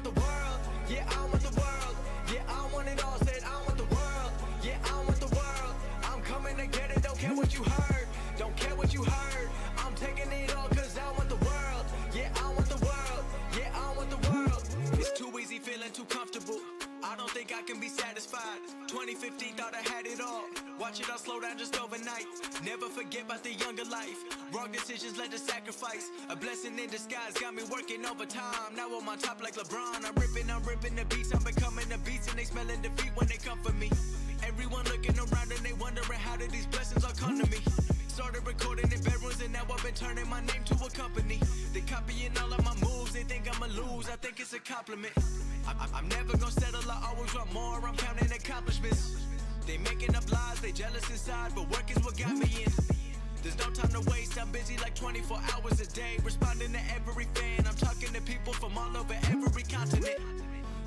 want the world. Yeah, I want the world. Yeah, I want it all. Said I want the world. Yeah, I want the world. I'm coming to get it. Don't care what you heard. Don't care what you heard. I'm taking it all cause I want the world. Yeah, I want the world. Yeah, I want the world. It's too easy feeling too comfortable. I don't think I can be satisfied. 2015 thought I had it all. Watch it all slow down just overnight. Never forget about the younger life. Wrong decisions led to sacrifice. A blessing in disguise got me working overtime. Now I'm on top like LeBron. I'm ripping the beats. I'm becoming the beats and they smelling defeat when they come for me. Everyone looking around and they wondering how did these blessings all come to me. Started recording in bedrooms and now I've been turning my name to a company. They copying all of my moves, they think I'ma lose, I think it's a compliment. I'm never gonna settle, I always want more, I'm counting accomplishments. They making up lies, they jealous inside, but work is what got me in. There's no time to waste, I'm busy like 24 hours a day, responding to every fan. I'm talking to people from all over every continent.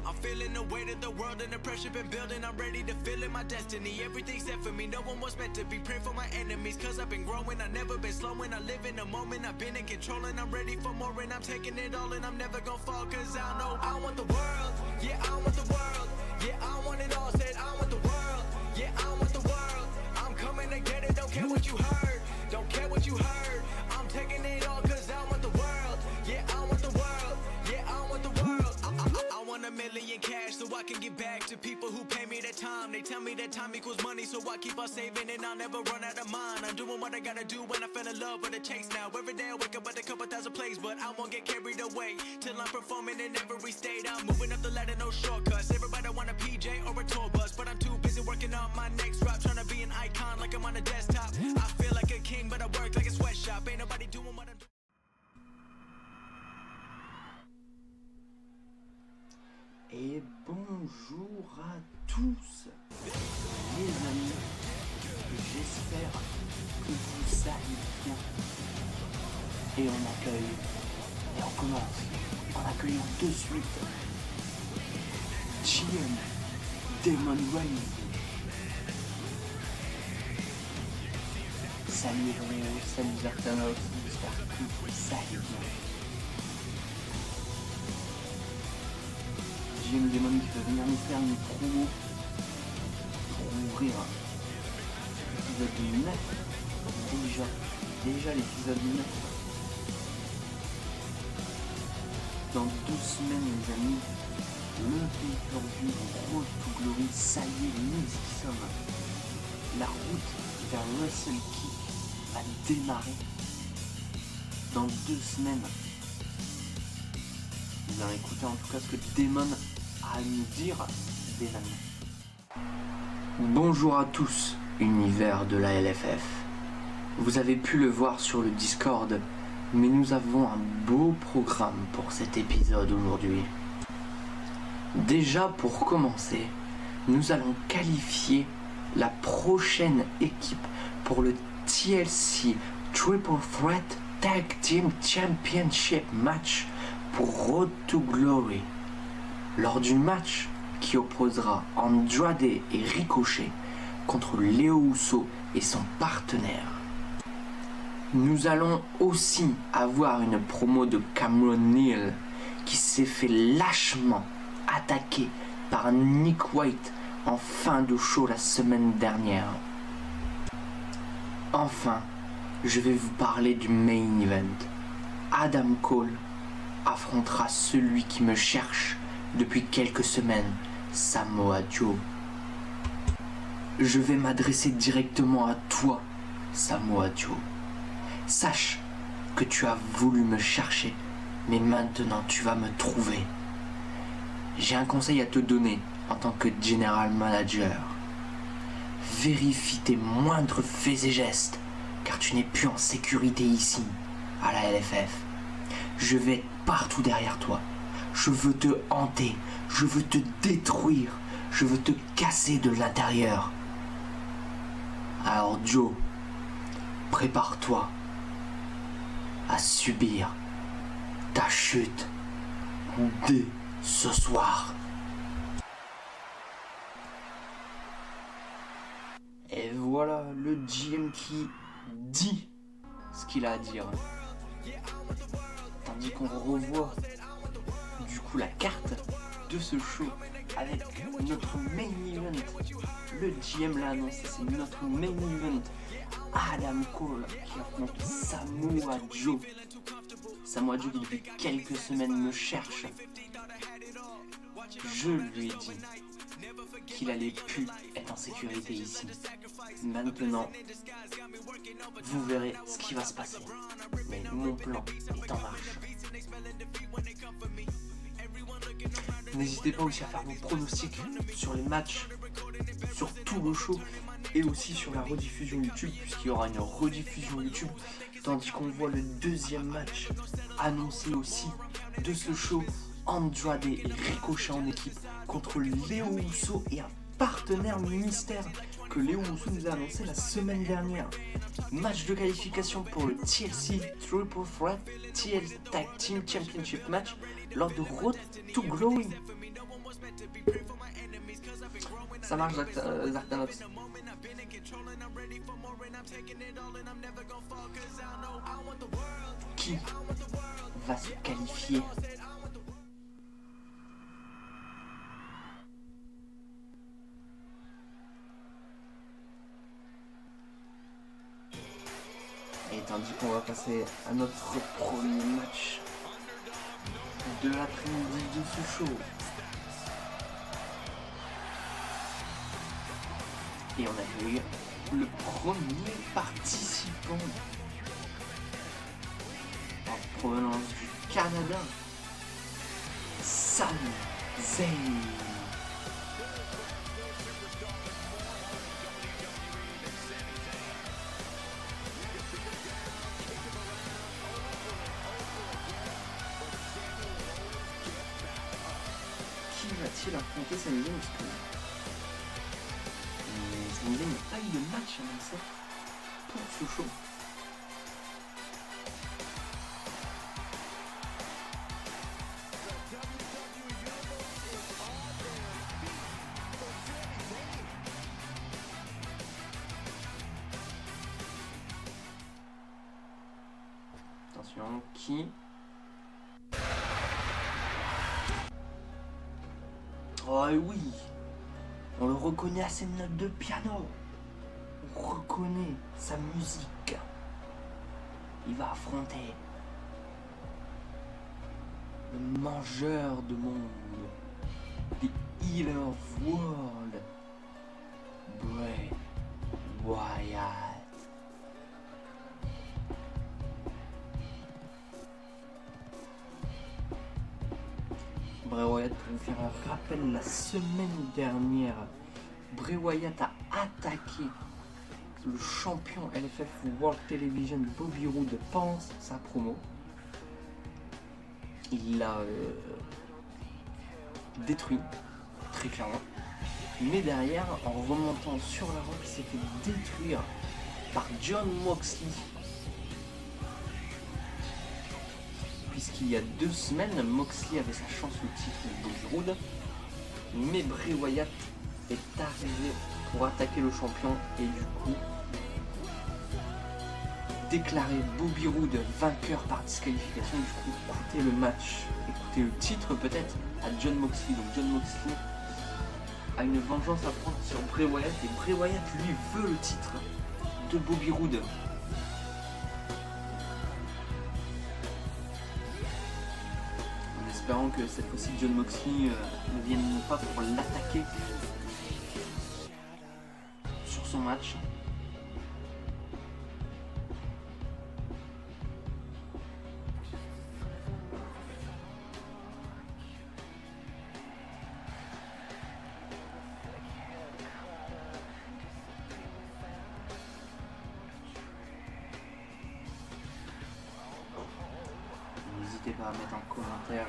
I'm feeling the weight of the world and the pressure been building. I'm ready to feel in my destiny. Everything's set for me, no one was meant to be. Pray for my enemies, cause I've been growing. I've never been slowing, I live in the moment. I've been in control and I'm ready for more. And I'm taking it all and I'm never gonna fall. Cause I know I want the world. Yeah, I want the world. Yeah, I want it all. Said I want the world. Yeah, I want the world. I'm coming to get it, don't care what you heard. Don't care what you heard. I'm taking it all cause I want the world. Yeah, I want the world. Yeah, I want the world. I want $1 million cash so I can give back to people who pay me their time. They tell me that time equals money, so I keep on saving and I'll never run out of mine. I'm doing what I gotta do when I fell in love with the chase now. Every day I wake up with a couple thousand plays, but I won't get carried away till I'm performing in every state. I'm moving up the ladder, no shortcuts. Everybody want a PJ or a tour bus, but I'm too busy working on my next drop, trying to be an icon like I'm on a desktop. I feel like a king, but I work like a sweatshop. Ain't nobody doing what I'm doing. Et bonjour à tous les amis, j'espère que vous allez bien. Et on commence en accueillant de suite GM Demon Rain. Salut Héros, salut Zartanos, j'espère que vous allez bien. GM Demon qui va venir nous faire une promo pour ouvrir l'épisode 9. Déjà l'épisode 9. Dans 2 semaines les amis, le pay-per-view Road to Glory, ça y est, nous y sommes. La route vers Wrestle Kick va démarrer dans 2 semaines. Vous allez écouter en tout cas ce que Demon a à nous dire des amis. Bonjour à tous, univers de la LFF. Vous avez pu le voir sur le Discord, mais nous avons un beau programme pour cet épisode aujourd'hui. Déjà pour commencer, nous allons qualifier la prochaine équipe pour le TLC Triple Threat Tag Team Championship match pour Road to Glory. Lors du match qui opposera Andrade et Ricochet contre Leo Uso et son partenaire. Nous allons aussi avoir une promo de Cameron Neal qui s'est fait lâchement attaquer par Nick White en fin de show la semaine dernière. Enfin, je vais vous parler du main event. Adam Cole affrontera celui qui me cherche depuis quelques semaines, Samoa Joe. Je vais m'adresser directement à toi, Samoa Joe. Sache que tu as voulu me chercher, mais maintenant tu vas me trouver. J'ai un conseil à te donner en tant que General Manager. Vérifie tes moindres faits et gestes, car tu n'es plus en sécurité ici, à la LFF. Je vais être partout derrière toi. Je veux te hanter, je veux te détruire, je veux te casser de l'intérieur. Alors Joe, prépare-toi à subir ta chute dès ce soir. Et voilà le GM qui dit ce qu'il a à dire. Tandis qu'on revoit du coup la carte de ce show avec notre main event. Le GM l'a annoncé, c'est notre main event. Adam Cole qui affronte Samoa Joe. Samoa Joe qui depuis quelques semaines me cherche. Je lui ai dit qu'il allait plus être en sécurité ici. Maintenant, vous verrez ce qui va se passer. Mais mon plan est en marche. N'hésitez pas aussi à faire vos pronostics sur les matchs, sur tout le show et aussi sur la rediffusion YouTube, puisqu'il y aura une rediffusion YouTube, tandis qu'on voit le deuxième match annoncé aussi de ce show, Andrade et Ricochet en équipe contre Léo Uso et un partenaire mystère que Léo Uso nous a annoncé la semaine dernière. Match de qualification pour le TLC Triple Threat TLC Tag Team Championship match lors de Road to Glory. Ça marche, Zartanox. Qui va se qualifier? Et tandis qu'on va passer à notre premier match de l'après-midi de ce show. Et on accueille le premier participant en provenance du Canada, Sami Zayn. Qui va-t-il affronter Sami Zayn? Il n'y a pas eu de match annoncé pour ce show. Attention, qui? Oh oui! On le reconnaît à ses notes de piano. On reconnaît sa musique. Il va affronter le mangeur de monde, the Healer of World, Bray Wyatt. Bray Wyatt, pour vous faire un rappel, la semaine dernière, Bray Wyatt a attaqué le champion LFF World Television Bobby Roode pendant sa promo. Il l'a détruit, très clairement. Mais derrière, en remontant sur la route, il s'est fait détruire par Jon Moxley. Puisqu'il y a 2 semaines, Moxley avait sa chance au titre de Bobby Roode. Mais Bray Wyatt est arrivé pour attaquer le champion et du coup déclarer Bobby Roode vainqueur par disqualification. Du coup, écoutez le match, écoutez le titre peut-être à Jon Moxley. Donc Jon Moxley a une vengeance à prendre sur Bray Wyatt et Bray Wyatt lui veut le titre de Bobby Roode. En espérant que cette fois-ci Jon Moxley ne vienne pas pour l'attaquer sur son match. N'hésitez pas à mettre en commentaire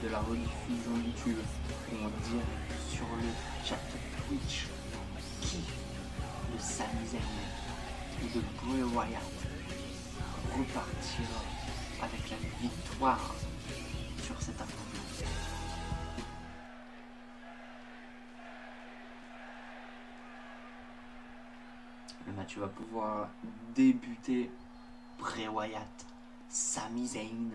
de la rediffusion YouTube ou en direct sur le chat Twitch qui de Sami Zayn ou de Bray Wyatt repartira avec la victoire sur cet affrontement. Le match va pouvoir débuter. Bray Wyatt, Sami Zayn.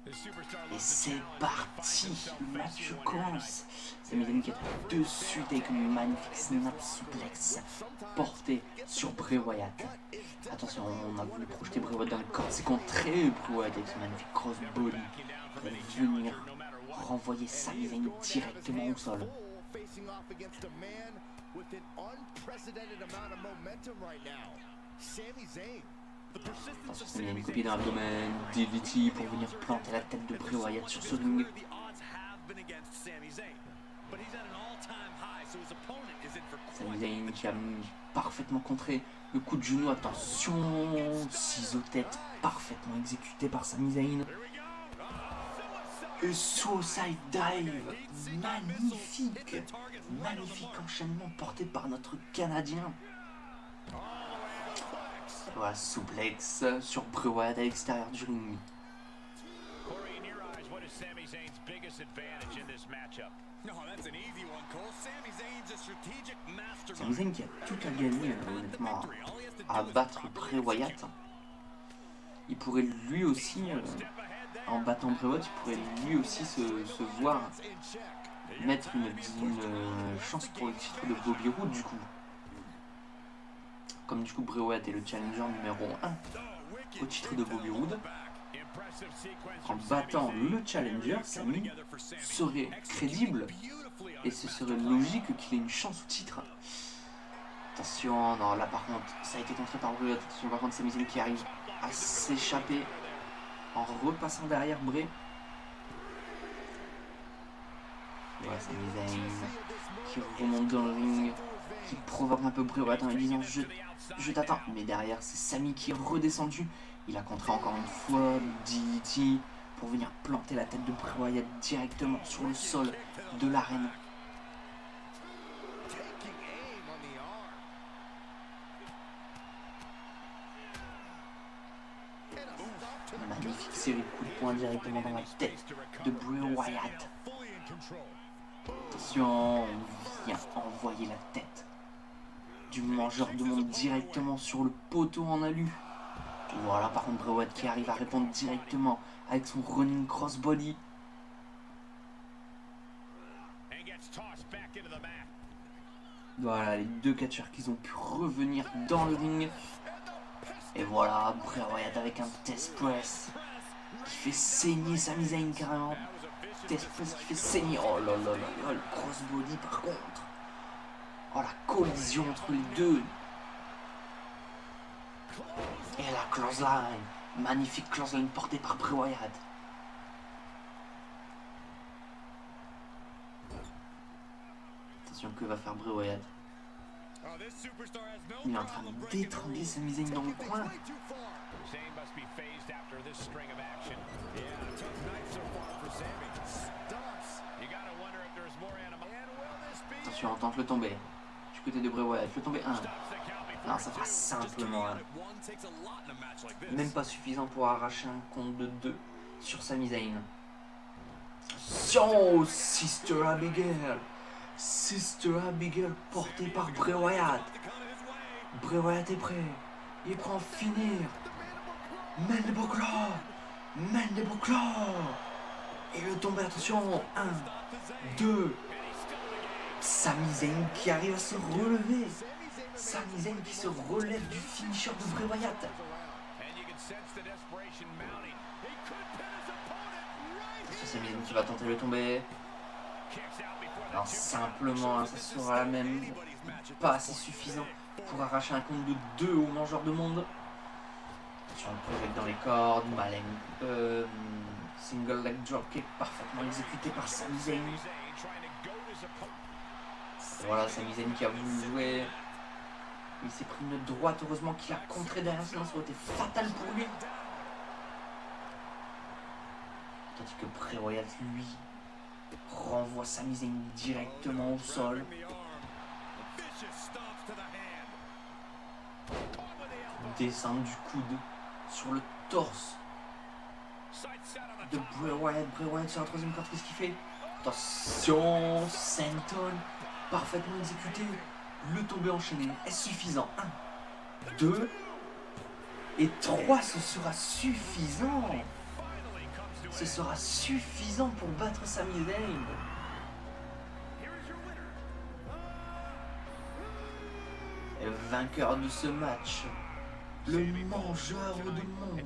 Et c'est parti, le match commence. Sami Zayn qui attaque de suite avec une magnifique snap suplex portée sur Bray Wyatt. Attention, on a voulu projeter Bray Wyatt dans le corps, c'est contré Bray Wyatt avec ce magnifique crossbody pour venir renvoyer Sami Zayn directement au sol. Attention, Sami Zayn copié dans l'abdomen, DDT pour venir planter la tête de Bray Wyatt sur ce ring. Sami Zayn qui a parfaitement contré le coup de genou, attention, ciseau-tête parfaitement exécuté par Sami Zayn. Le suicide dive, magnifique, magnifique enchaînement porté par notre Canadien. Voilà, suplex sur Bray Wyatt à l'extérieur du ring. Sami Zayn qui a tout à gagner, honnêtement, à battre Bray Wyatt. Il pourrait lui aussi, en battant Bray Wyatt, il pourrait lui aussi se voir mettre une chance pour le titre de Bobby Roode du coup. Comme du coup Bray Wyatt est le challenger numéro 1 au titre de Bobby Roode, en battant le challenger, Sami serait crédible et ce serait logique qu'il ait une chance au titre. Attention, non là par contre ça a été contré par Bray Wyatt. Attention par contre Sami Zayn qui arrive à s'échapper en repassant derrière Bray. Voilà Sami Zayn qui remonte dans le ring, qui provoque un peu Bray Wyatt en lui disant je t'attends, mais derrière c'est Sami qui est redescendu. Il a contré encore une fois DDT pour venir planter la tête de Bray Wyatt directement sur le sol de l'arène. Magnifique série de coups de poing directement dans la tête de Bray Wyatt. Attention, on vient envoyer la tête du mangeur de monde directement sur le poteau en alu. Voilà, par contre Bray Wyatt qui arrive à répondre directement avec son running crossbody. Voilà, les deux catcheurs qui ont pu revenir dans le ring. Et voilà, Bray Wyatt avec un test press qui fait saigner Sami Zayn carrément. Test press qui fait saigner. Oh là là là là, le crossbody par contre. Oh la collision entre les deux. Et la clothesline. Magnifique clothesline portée par Bray Wyatt. Attention, que va faire Bray Wyatt? Il est en train d'étrangler Sami Zayn dans le coin. Attention, on tente le tomber. Du côté de Bray Wyatt, le tomber 1. Non, ça fera simplement 1. Même pas suffisant pour arracher un compte de 2 sur Sami Zayn. Attention, Sister Abigail. Sister Abigail portée par Bray Wyatt. Bray Wyatt est prêt. Il est prêt à en finir. Mandible Claw. Mandible Claw. Et le tomber, attention. 1, 2. Sami Zayn qui arrive à se relever. Sami Zayn qui se relève du finisher de Bray Wyatt. Sami Zayn qui va tenter le tomber. Alors simplement, ça sera la même. Pas assez suffisant pour arracher un compte de 2 au mangeur de monde. Attention, le project dans les cordes. Single leg dropkick parfaitement exécuté par Sami Zayn. Voilà, Sami Zayn qui a voulu jouer. Il s'est pris une droite, heureusement qu'il a contré derrière, sinon ça aurait été fatal pour lui. Tandis que Bray Wyatt, lui, renvoie Sami Zayn directement au sol. Descend du coude sur le torse de Bray Wyatt. Bray Wyatt sur la troisième corde, qu'est-ce qu'il fait? Attention, Senton, parfaitement exécuté. Le tombé enchaîné est suffisant. 1, 2 et 3, ce sera suffisant. ce sera suffisant pour battre Sami Zayn. Et le vainqueur de ce match, le mangeur de monde,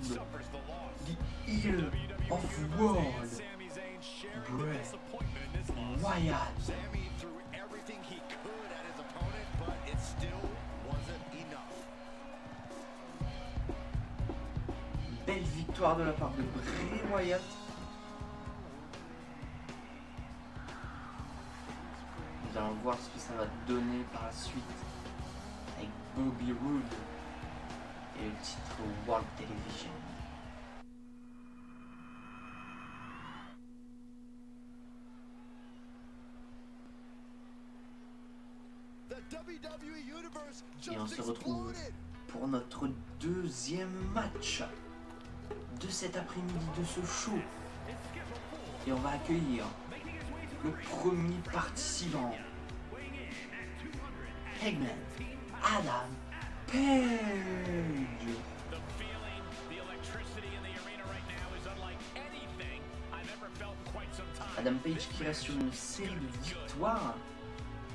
the Heel of World, Bray Wyatt. Belle victoire de la part de Bray Wyatt. Nous allons voir ce que ça va donner par la suite avec Bobby Roode et le titre World Television. Et on se retrouve pour notre deuxième match de cet après-midi, de ce show. Et on va accueillir le premier participant, Hangman Adam Page. Adam Page qui reste sur une série de victoires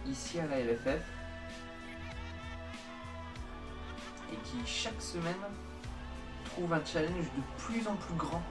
ici à la LFF et qui chaque semaine trouve un challenge de plus en plus grand.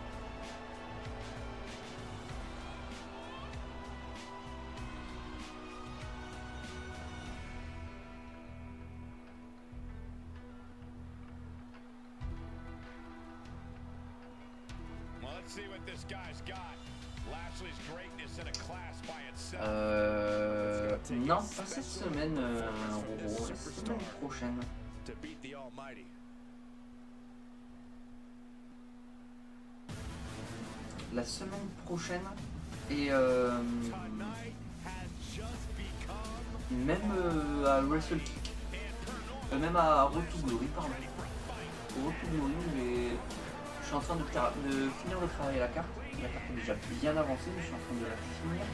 Non, pas cette semaine, la semaine prochaine. La semaine prochaine et même à Wrestle Kick, même à Road to Glory, pardon. Road to Glory, mais je suis en train de finir de travailler la carte. La carte est déjà bien avancée, mais je suis en train de la finir.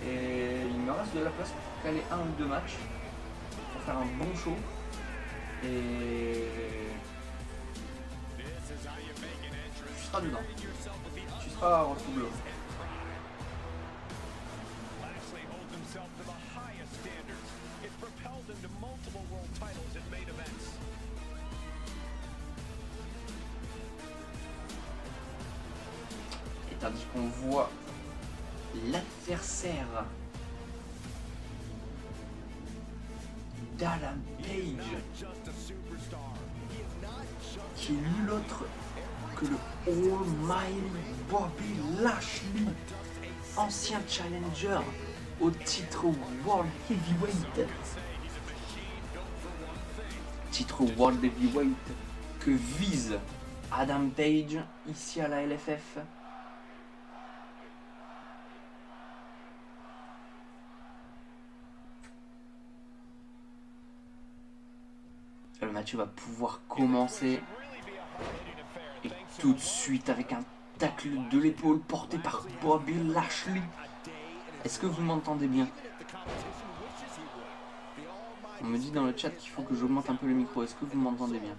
Et il me reste de la place pour caler un ou deux matchs, pour faire un bon show. Et tu seras dedans. Tu seras à Road to Glory. Et tandis qu'on voit l'adversaire d'Adam Page, qui est nul autre que le Almighty Bobby Lashley, ancien challenger au titre World Heavyweight. Titre World Heavyweight que vise Adam Page ici à la LFF. Le match va pouvoir commencer et tout de suite avec un tacle de l'épaule porté par Bobby Lashley. Est-ce que vous m'entendez bien? On me dit dans le chat qu'il faut que j'augmente un peu le micro. Est-ce que vous m'entendez bien?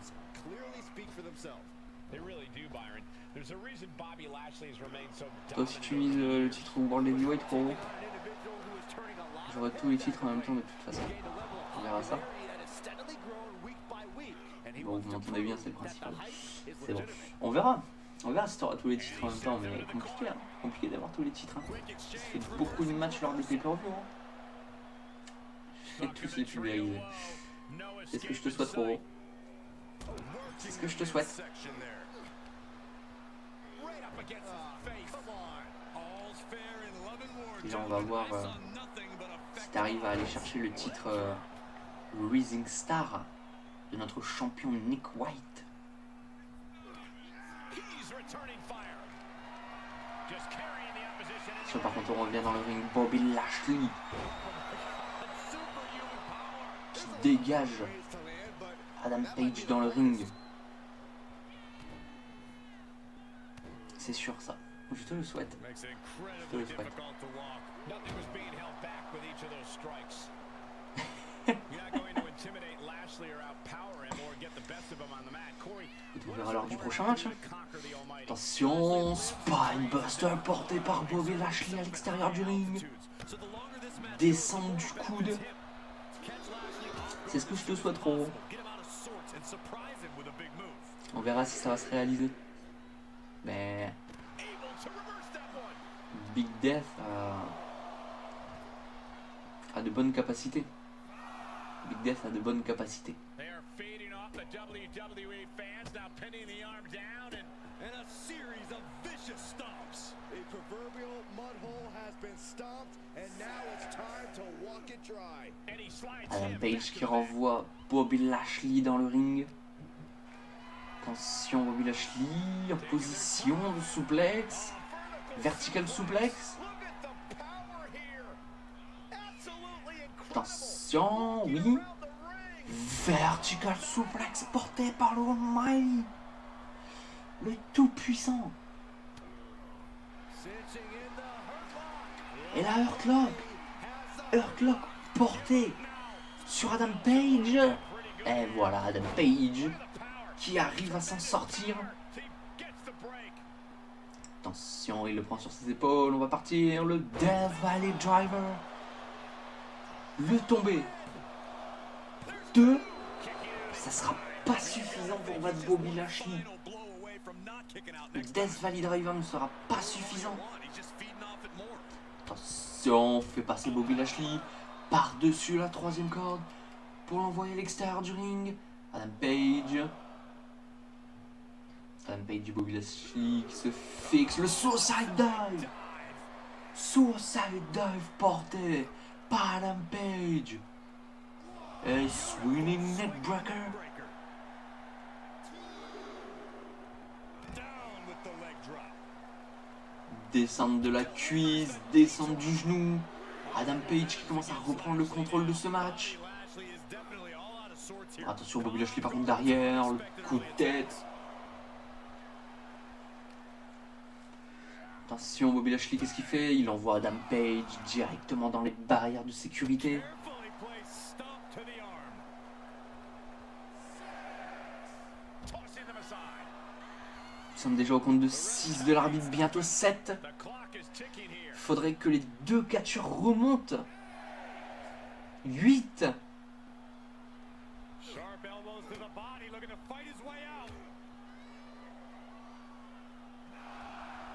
Toi si tu mises le titre World Heavyweight, gros, j'aurai tous les titres en même temps de toute façon. On verra ça. Bon, vous m'entendez bien, c'est le principal. C'est bon. On verra si tu auras tous les titres en même temps, mais compliqué, hein. Compliqué d'avoir tous les titres. Hein. Ça fait beaucoup de matchs lors des pay-per-view. Hein. Je fais tous les pulvériser. C'est ce que je te souhaite, Roro. C'est ce que je te souhaite. Et là, on va voir si tu arrives à aller chercher le titre Rising Star de notre champion Nick White. Par contre, on revient dans le ring. Bobby Lashley qui dégage Adam Page dans le ring. C'est sûr ça. Je te le souhaite. Je te le souhaite. On verra lors du prochain match. Attention, Spinebuster porté par Bobby Lashley à l'extérieur du ring. Descente du coude. C'est ce que je te souhaite, trop. On verra si ça va se réaliser. Mais Big Death a de bonnes capacités. Big Death a de bonnes capacités. Adam Page qui renvoie Bobby Lashley dans le ring. Attention, Bobby Lashley en position de souplex. Vertical souplex. Attention, oui. Vertical suplex porté par le Almighty, le tout-puissant. Et la Hurt Lock porté sur Adam Page. Et voilà Adam Page qui arrive à s'en sortir. Attention, il le prend sur ses épaules. On va partir. Le Death Valley Driver. Le tombé. 2. Ça sera pas suffisant pour battre Bobby Lashley. Le Death Valley Driver ne sera pas suffisant. Attention, on fait passer Bobby Lashley par-dessus la troisième corde pour l'envoyer à l'extérieur du ring. Adam Page du Bobby Lashley qui se fixe. Le Suicide Dive. Suicide Dive porté par Adam Page. Et swinging neckbreaker. Descente de la cuisse, descente du genou. Adam Page qui commence à reprendre le contrôle de ce match. Attention, Bobby Lashley par contre derrière, le coup de tête. Attention, Bobby Lashley, qu'est-ce qu'il fait? Il envoie Adam Page directement dans les barrières de sécurité. Nous sommes déjà au compte de 6 de l'arbitre, bientôt 7. Il faudrait que les deux catcheurs remontent. 8.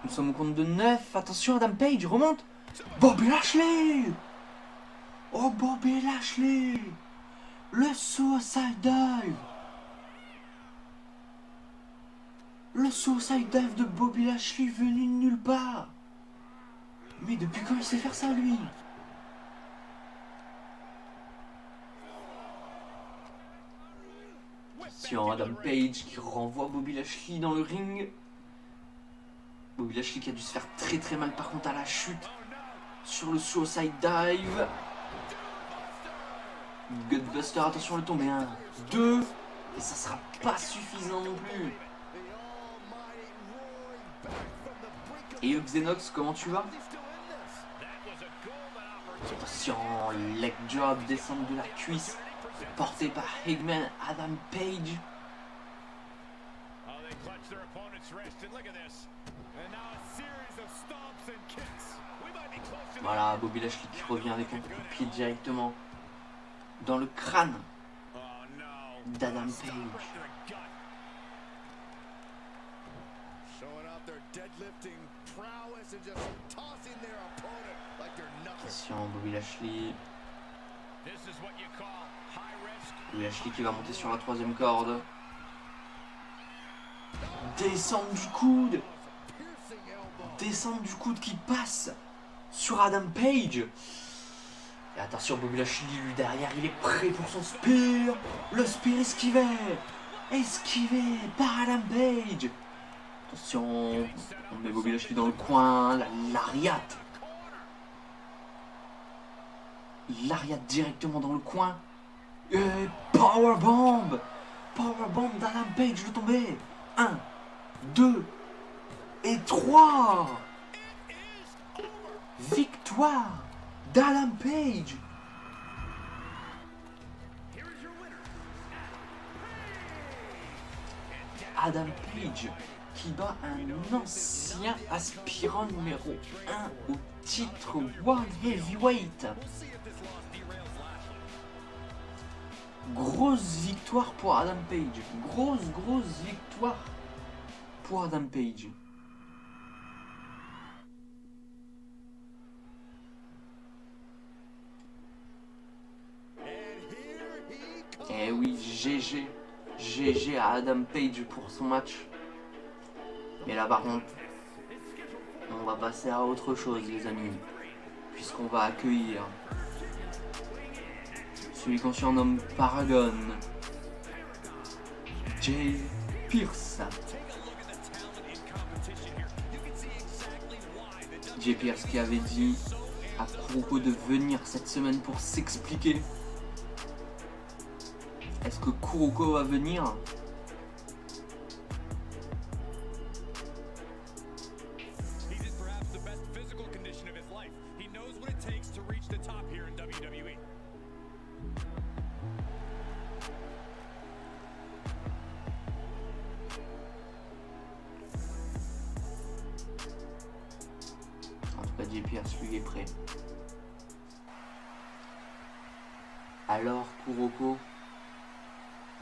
Nous sommes au compte de 9. Attention, Adam Page remonte. Bobby Lashley. Oh, Bobby Lashley. Le Suicide Dive. Le Suicide Dive de Bobby Lashley venu de nulle part. Mais depuis quand il sait faire ça, lui? Attention, Adam Page qui renvoie Bobby Lashley dans le ring. Bobby Lashley qui a dû se faire très très mal par contre à la chute sur le Suicide Dive. Gutbuster, attention, le tomber. 1, 2. Et ça sera pas suffisant non plus. Et Xenox, comment tu vas? Attention, leg drop, descente de la cuisse, porté par Hangman Adam Page. Voilà, Bobby Lashley qui revient avec un coup de pied directement dans le crâne d'Adam Page. Attention, Bobby Lashley. Bobby Lashley qui va monter sur la troisième corde. Descente du coude. Descente du coude qui passe sur Adam Page. Et attention, Bobby Lashley, lui derrière, il est prêt pour son spear. Le spear esquivé. Esquivé par Adam Page. Attention, on met Bobby Lashley dans le coin. La lariat. Lariat directement dans le coin. Et powerbomb. Powerbomb d'Adam Page, le tombé. 1, 2 et 3. Victoire d'Adam Page. Adam Page qui bat un ancien aspirant numéro 1 au titre World Heavyweight. Grosse victoire pour Adam Page. Grosse victoire pour Adam Page. Eh oui, GG à Adam Page pour son match. Mais là par contre, on va passer à autre chose les amis. Puisqu'on va accueillir celui qu'on surnomme Paragon, Jay Pierce. Jay Pierce qui avait dit à Kuroko de venir cette semaine pour s'expliquer. Est-ce que Kuroko va venir? En tout cas, Jay Pierce lui est prêt. Alors, Kuroko,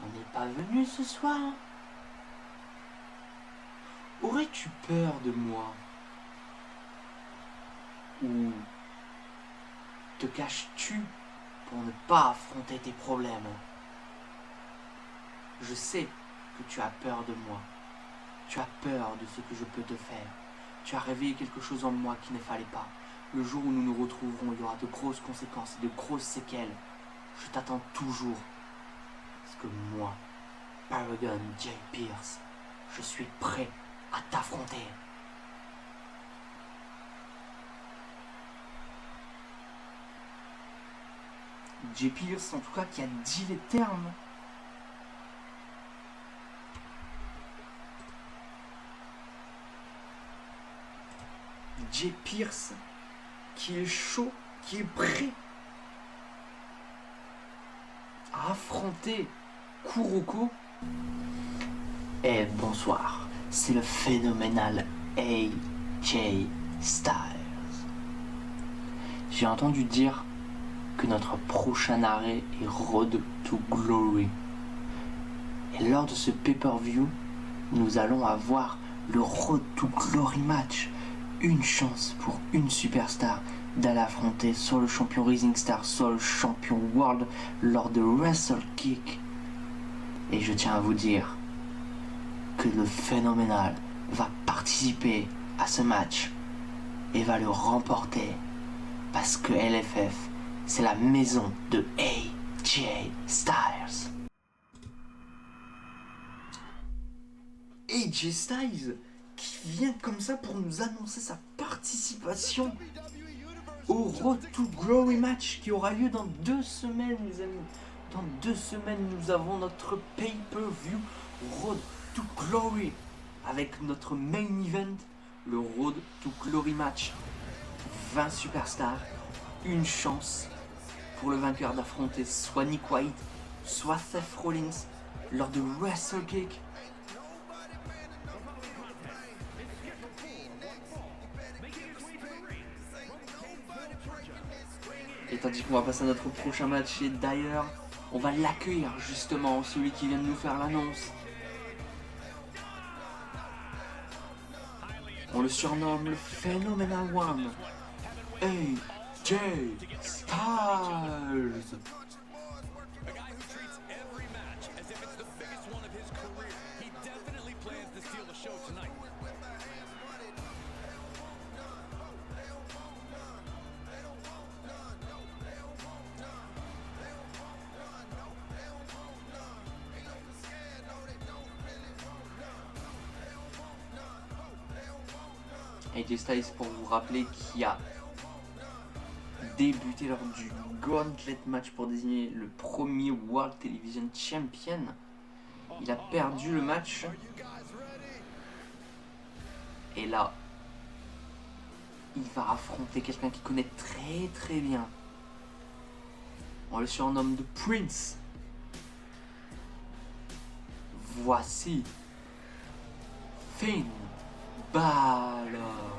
on n'est pas venu ce soir? Aurais-tu peur de moi? Ou te caches-tu pour ne pas affronter tes problèmes? Je sais que tu as peur de moi. Tu as peur de ce que je peux te faire. Tu as réveillé quelque chose en moi qu'il ne fallait pas. Le jour où nous nous retrouverons, il y aura de grosses conséquences et de grosses séquelles. Je t'attends toujours. Parce que moi, Paragon Jay Pierce, je suis prêt à t'affronter. Jay Pierce, en tout cas, qui a dit les termes. Jay Pierce, qui est chaud, qui est prêt à affronter Kuroko. Et bonsoir, c'est le phénoménal AJ Styles. J'ai entendu dire que notre prochain arrêt est Road to Glory. Et lors de ce pay-per-view, nous allons avoir le Road to Glory match. Une chance pour une superstar d'aller affronter soit le champion Rising Star, soit le champion World lors de Wrestle Kick. Et je tiens à vous dire que le phénoménal va participer à ce match et va le remporter parce que LFF, c'est la maison de AJ Styles. AJ Styles qui vient comme ça pour nous annoncer sa participation au Road to Glory match qui aura lieu dans 2 semaines, les amis. Dans 2 semaines, nous avons notre pay-per-view Road to Glory avec notre main event, le Road to Glory match. 20 superstars, une chance pour le vainqueur d'affronter soit Nick White, soit Seth Rollins lors de Wrestle Kick. Et tandis qu'on va passer à notre prochain match, et d'ailleurs, on va l'accueillir justement, celui qui vient de nous faire l'annonce. On le surnomme le Phenomenal One, AJ Styles. AJ Styles, pour vous rappeler, qui a débuté lors du Gauntlet match pour désigner le premier World Television Champion. Il a perdu le match. Et là, il va affronter quelqu'un qu'il connaît très bien. On le surnomme The Prince. Voici Finn Balor.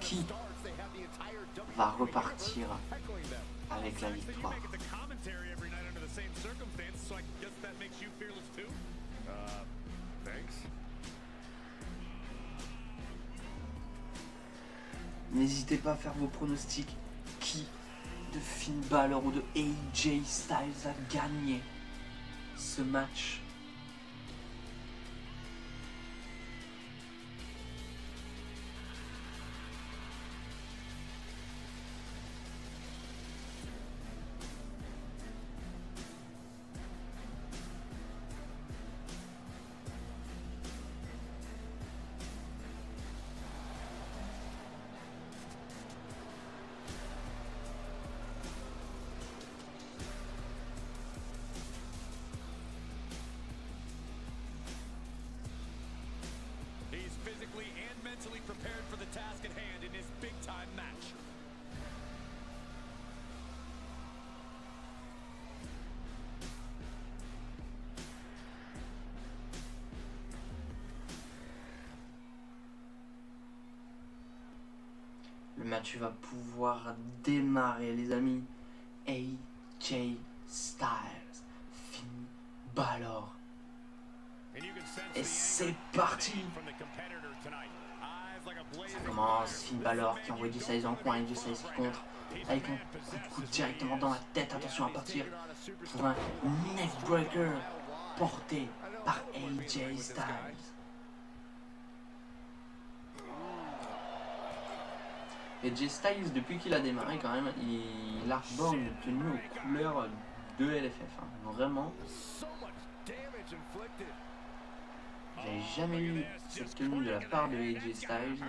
Qui va repartir avec la victoire? N'hésitez pas à faire vos pronostics. Qui de Finn Balor ou de AJ Styles a gagné ce match? He's physically and mentally prepared for the task at hand in his big-time match. Le match va pouvoir démarrer, les amis. AJ Styles, Finn Balor. Et c'est parti. Ça commence, Finn Balor qui envoie AJ Styles en coin, AJ Styles qui contre avec un coup de coude directement dans la tête. Attention à partir pour un neckbreaker porté par AJ Styles. AJ Styles, depuis qu'il a démarré quand même, il arbore une tenue aux couleurs de LFF. Hein. Vraiment. J'avais jamais eu cette tenue de la part de AJ Styles,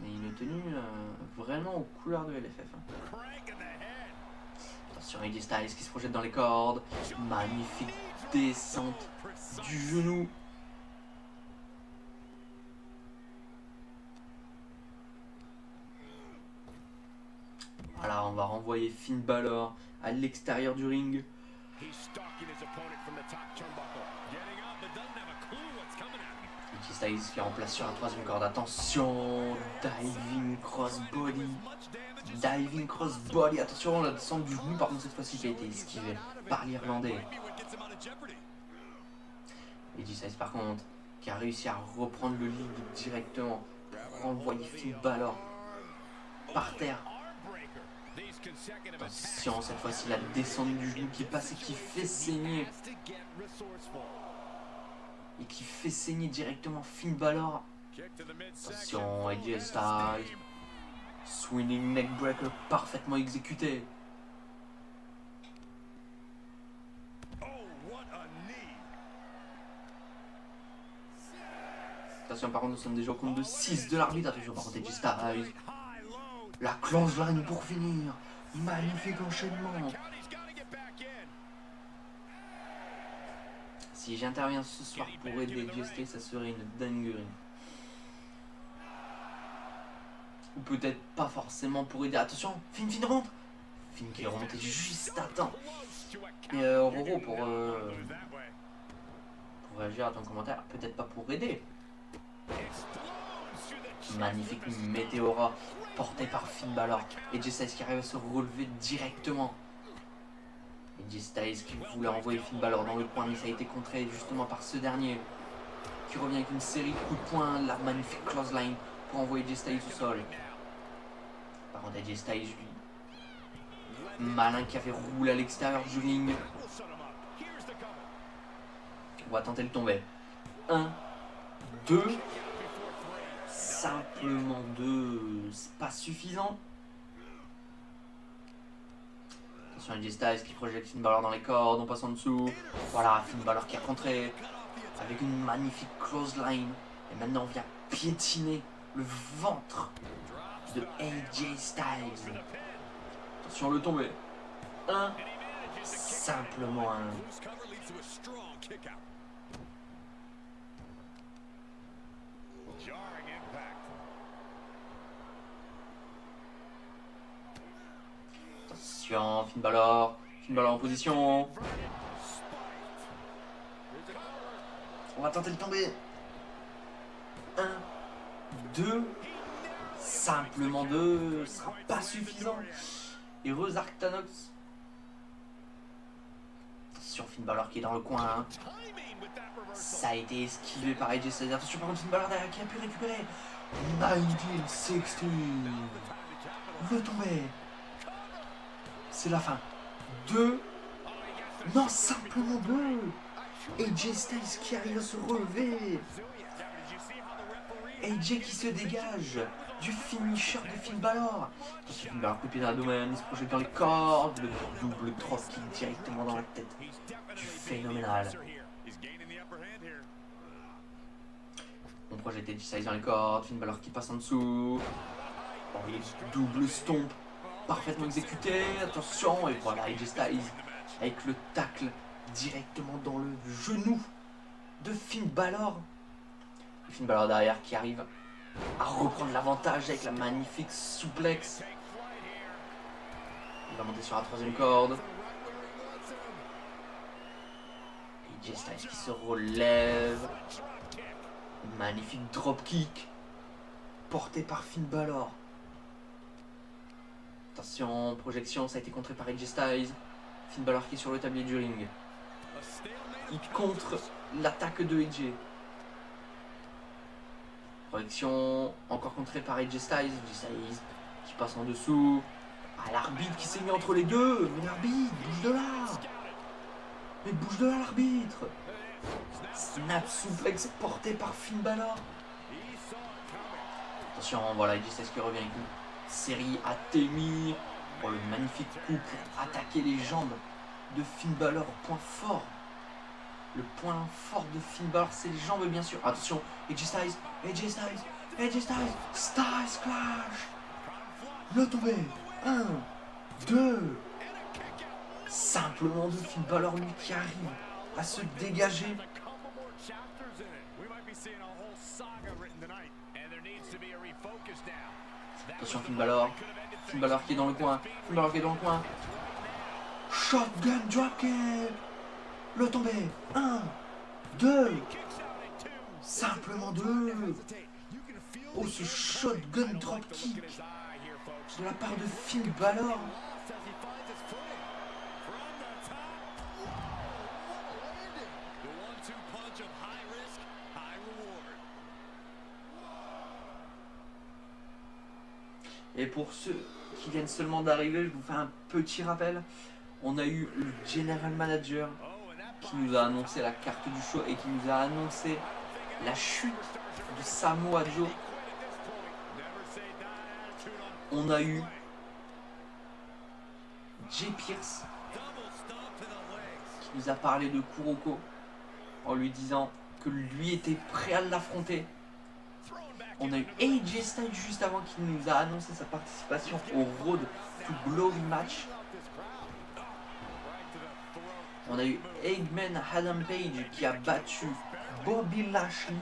mais une tenue vraiment aux couleurs de LFF. Hein. Attention, AJ Styles qui se projette dans les cordes, magnifique descente du genou. Voilà, on va renvoyer Finn Balor à l'extérieur du ring. AJ Styles qui remplace sur la troisième corde. Attention, diving crossbody. Diving crossbody. Attention, la descente du genou, par contre, cette fois-ci qui a été esquivée par l'Irlandais. AJ Styles, par contre, qui a réussi à reprendre le lead directement pour renvoyer Finn Balor par terre. Attention, cette fois-ci la descente du genou qui passe et qui fait saigner. Et qui fait saigner directement Finn Balor. Attention, AJ Styles. Swinging neckbreaker parfaitement exécuté. Attention, par contre, nous sommes déjà au compte de 6 de l'arbitre. Attention, par contre, AJ Styles. La clothesline pour finir. Magnifique enchaînement. Si j'interviens ce soir pour aider AJ Styles, ça serait une dinguerie. Ou peut-être pas forcément pour aider. Attention, Finn rentre. Finn qui est remonté juste à temps. Et Roro pour réagir à ton commentaire, peut-être pas pour aider. Magnifique météora porté par Finn Balor. AJ Styles qui arrive à se relever directement. AJ Styles qui voulait envoyer Finn Balor dans le coin, mais ça a été contré justement par ce dernier qui revient avec une série de coups de poing. La magnifique clothesline pour envoyer AJ Styles au sol. Par contre, AJ Styles, lui, malin qui avait roulé à l'extérieur du ring. On va tenter de tomber. 1, 2. Simplement 2, c'est pas suffisant. Attention, AJ Styles qui projette Finn Balor dans les cordes, on passe en dessous. Voilà, Finn Balor qui a contré avec une magnifique clothesline. Et maintenant on vient piétiner le ventre de AJ Styles. Attention, le tomber. 1, simplement 1. Attention, Finn Balor en position. On va tenter de tomber. 1, 2, simplement 2, ce sera pas suffisant. Et Arctanox. Attention, Finn Balor qui est dans le coin. Hein. Ça a été esquivé par AJ Styles. Attention, par contre, Finn Balor derrière qui a pu récupérer. 1960. Le tombé. C'est la fin. 2. Non, simplement 2. AJ Styles qui arrive à se relever. AJ qui se dégage du finisher de Finn Balor. Finn Balor coupé dans l'abdomen, il se projette dans les cordes. Le double dropkick directement dans la tête. Du phénoménal. On projette AJ Styles dans les cordes. Finn Balor qui passe en dessous. Bon, il est double stomp. Parfaitement exécuté. Attention. Et voilà AJ Styles avec le tacle directement dans le genou de Finn Balor. Finn Balor derrière qui arrive à reprendre l'avantage avec la magnifique souplex. Il va monter sur la troisième corde. AJ Styles qui se relève. Magnifique dropkick porté par Finn Balor. Attention, projection, ça a été contré par AJ Styles. Finn Balor qui est sur le tablier du ring. Il contre l'attaque de AJ. Projection, encore contrée par AJ Styles. AJ Styles qui passe en dessous. Ah, l'arbitre qui s'est mis entre les deux. Mais l'arbitre, bouge de là. Mais bouge de là, l'arbitre. Snap suplex porté par Finn Balor. Attention, voilà, AJ Styles qui revient avec une série à Témir. Pour le magnifique coup pour attaquer les jambes de Finn Balor. Point fort. Le point fort de Finn Balor, c'est les jambes, bien sûr. Attention, AJ Styles, Styles Clash. Le tombé. 1, 2. Simplement de Finn Balor, lui qui arrive à se dégager. Attention, Finn Balor qui est dans le coin. Shotgun dropkick. Le tombé. 1, 2. Simplement 2. Oh, ce shotgun dropkick de la part de Finn Balor. Et pour ceux qui viennent seulement d'arriver, je vous fais un petit rappel. On a eu le General Manager qui nous a annoncé la carte du show et qui nous a annoncé la chute de Samoa Joe. On a eu Jay Pierce qui nous a parlé de Kuroko en lui disant que lui était prêt à l'affronter. On a eu AJ Styles juste avant qui nous a annoncé sa participation au Road to Glory match. On a eu Eggman Adam Page qui a battu Bobby Lashley.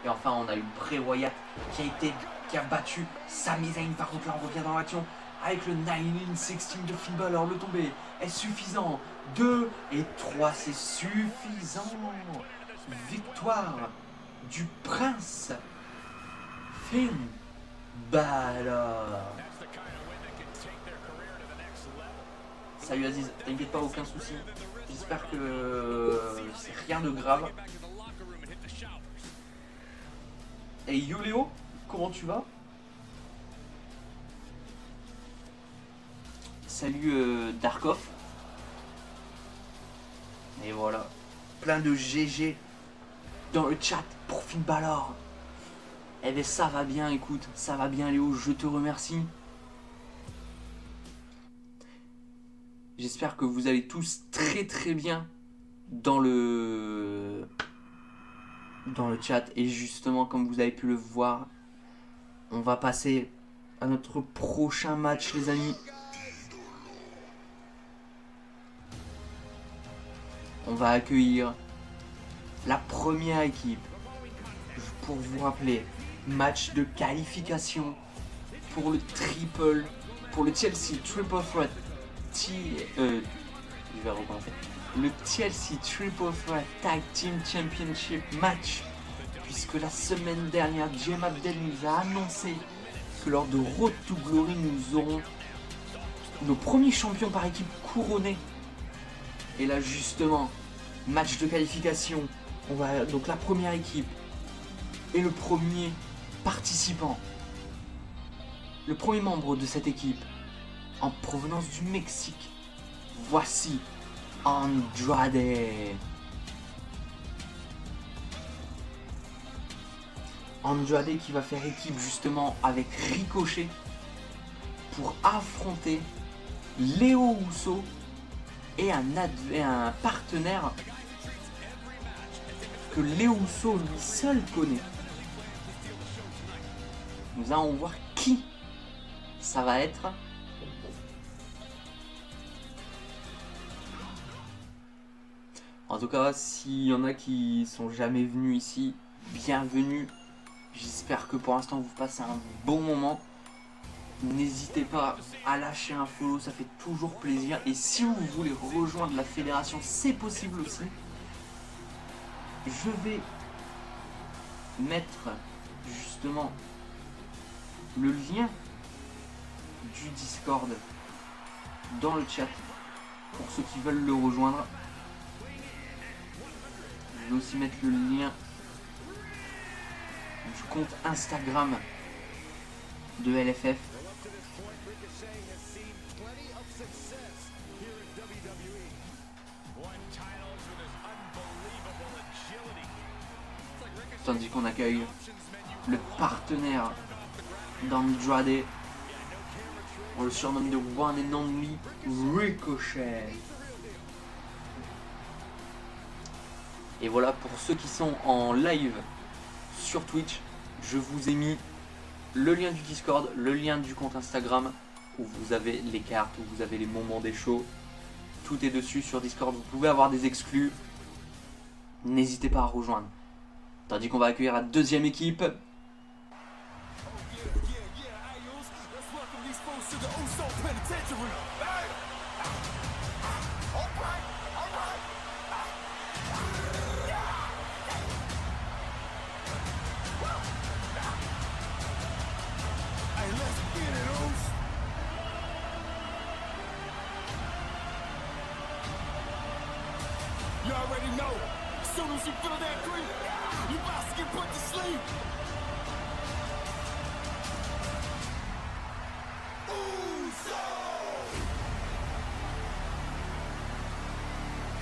Et enfin on a eu Bray Wyatt qui a battu Sami Zayn. Par contre là on revient dans l'action avec le 1916 de Finn Balor. Le tombé est suffisant. 2 et 3 c'est suffisant. Victoire du prince Finn Balor. Salut Aziz, t'inquiète pas, aucun souci. J'espère que c'est rien de grave. Et yo Léo, comment tu vas? Salut Darkov. Et voilà, plein de GG dans le chat pour Finn Balor. Eh ben ça va bien, écoute, ça va bien Léo, je te remercie. J'espère que vous allez tous très très bien dans le chat. Et justement, comme vous avez pu le voir, on va passer à notre prochain match les amis. On va accueillir la première équipe. Pour vous rappeler, match de qualification pour le Triple pour le Chelsea Triple Threat je vais recommencer. Le Chelsea Triple Threat Tag Team Championship match, puisque la semaine dernière, Jem Abdel nous a annoncé que lors de Road to Glory, nous aurons nos premiers champions par équipe couronnés. Et là justement, match de qualification, on va donc la première équipe et le premier participant, le premier membre de cette équipe en provenance du Mexique. Voici Andrade. Andrade qui va faire équipe justement avec Ricochet pour affronter Léo Uso et un partenaire que Léo Uso lui seul connaît. Nous allons voir qui ça va être. En tout cas, s'il y en a qui sont jamais venus ici, bienvenue. J'espère que pour l'instant vous passez un bon moment. N'hésitez pas à lâcher un follow, ça fait toujours plaisir. Et si vous voulez rejoindre la fédération, c'est possible aussi. Je vais mettre justement le lien du Discord dans le chat pour ceux qui veulent le rejoindre. Je vais aussi mettre le lien du compte Instagram de LFF. Tandis qu'on accueille le partenaire d'Andrade. On le surnomme de One and Only Ricochet. Et voilà, pour ceux qui sont en live sur Twitch, je vous ai mis le lien du Discord, le lien du compte Instagram où vous avez les cartes, où vous avez les moments des shows. Tout est dessus sur Discord, vous pouvez avoir des exclus. N'hésitez pas à rejoindre. Tandis qu'on va accueillir la deuxième équipe. You already know. As soon as you feel that creep, you about to get put to sleep. Uso!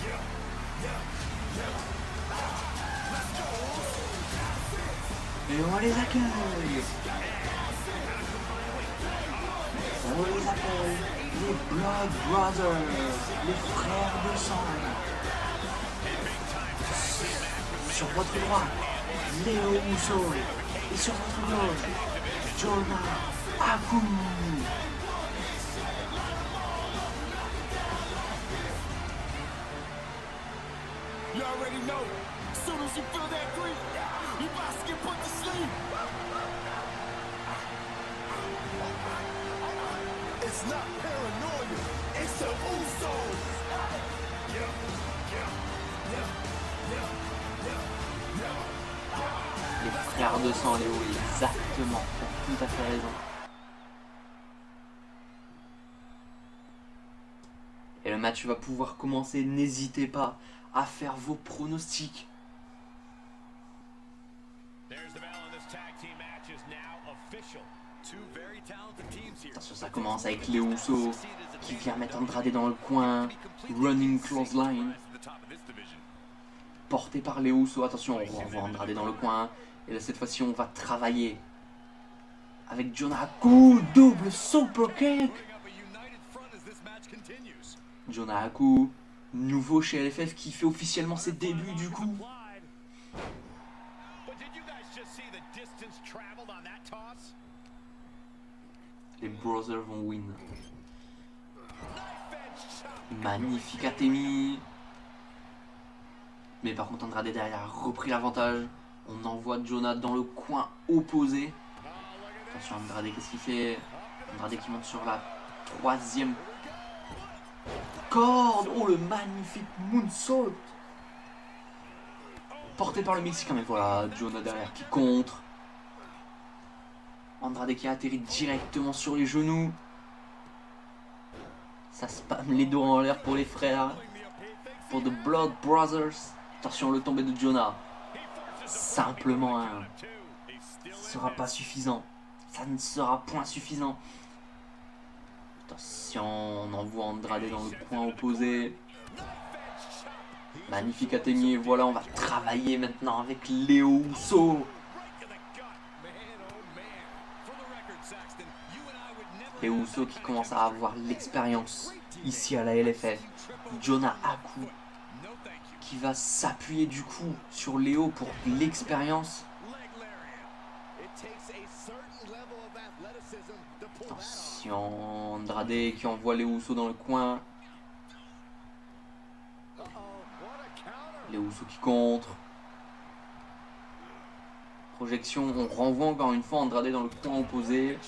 Yeah, yeah, yeah. Let's go. Et on les accueille. On les appelle les Blood Brothers, les frères de sang. Sur votre droite, Léo Uso. Et sur votre gauche, Jonah Haku. You already know. As soon as you feel that creep, you about to get put to sleep. It's not paranoia, it's the Usos. Yeah, yeah, yeah, yeah, yeah, yeah. Les frères de sang, Léo, exactement, tu as tout à fait raison. Et le match va pouvoir commencer, n'hésitez pas à faire vos pronostics. Attention, ça commence avec Léo Uso qui vient mettre Andrade dans le coin. Running clothesline. Porté par Léo Uso. Attention, on renvoie Andrade dans le coin. Et là, cette fois-ci, on va travailler avec Jonah Haku. Double super kick. Jonah Haku, nouveau chez LFF qui fait officiellement ses débuts du coup. Les Brothers vont win. Magnifique Atemi. Mais par contre Andrade derrière a repris l'avantage. On envoie Jonah dans le coin opposé. Attention Andrade, qu'est-ce qu'il fait? Andrade qui monte sur la troisième corde. Oh, le magnifique moonsault. Porté par le Mexicain, mais voilà, Jonah derrière qui contre. Andrade qui a atterri directement sur les genoux. Ça spam les dos en l'air pour les frères. Pour The Blood Brothers. Attention, le tombé de Jonah. Simplement un. Ça ne sera pas suffisant. Ça ne sera point suffisant. Attention, on envoie Andrade dans le coin opposé. Magnifique atteigné. Voilà, on va travailler maintenant avec Léo Uso. Léo Uso qui commence à avoir l'expérience ici à la LFF. Jonah Haku qui va s'appuyer du coup sur Léo pour l'expérience. Attention, Andrade qui envoie Léo Uso dans le coin. Léo Uso qui contre. Projection, on renvoie encore une fois Andrade dans le coin opposé.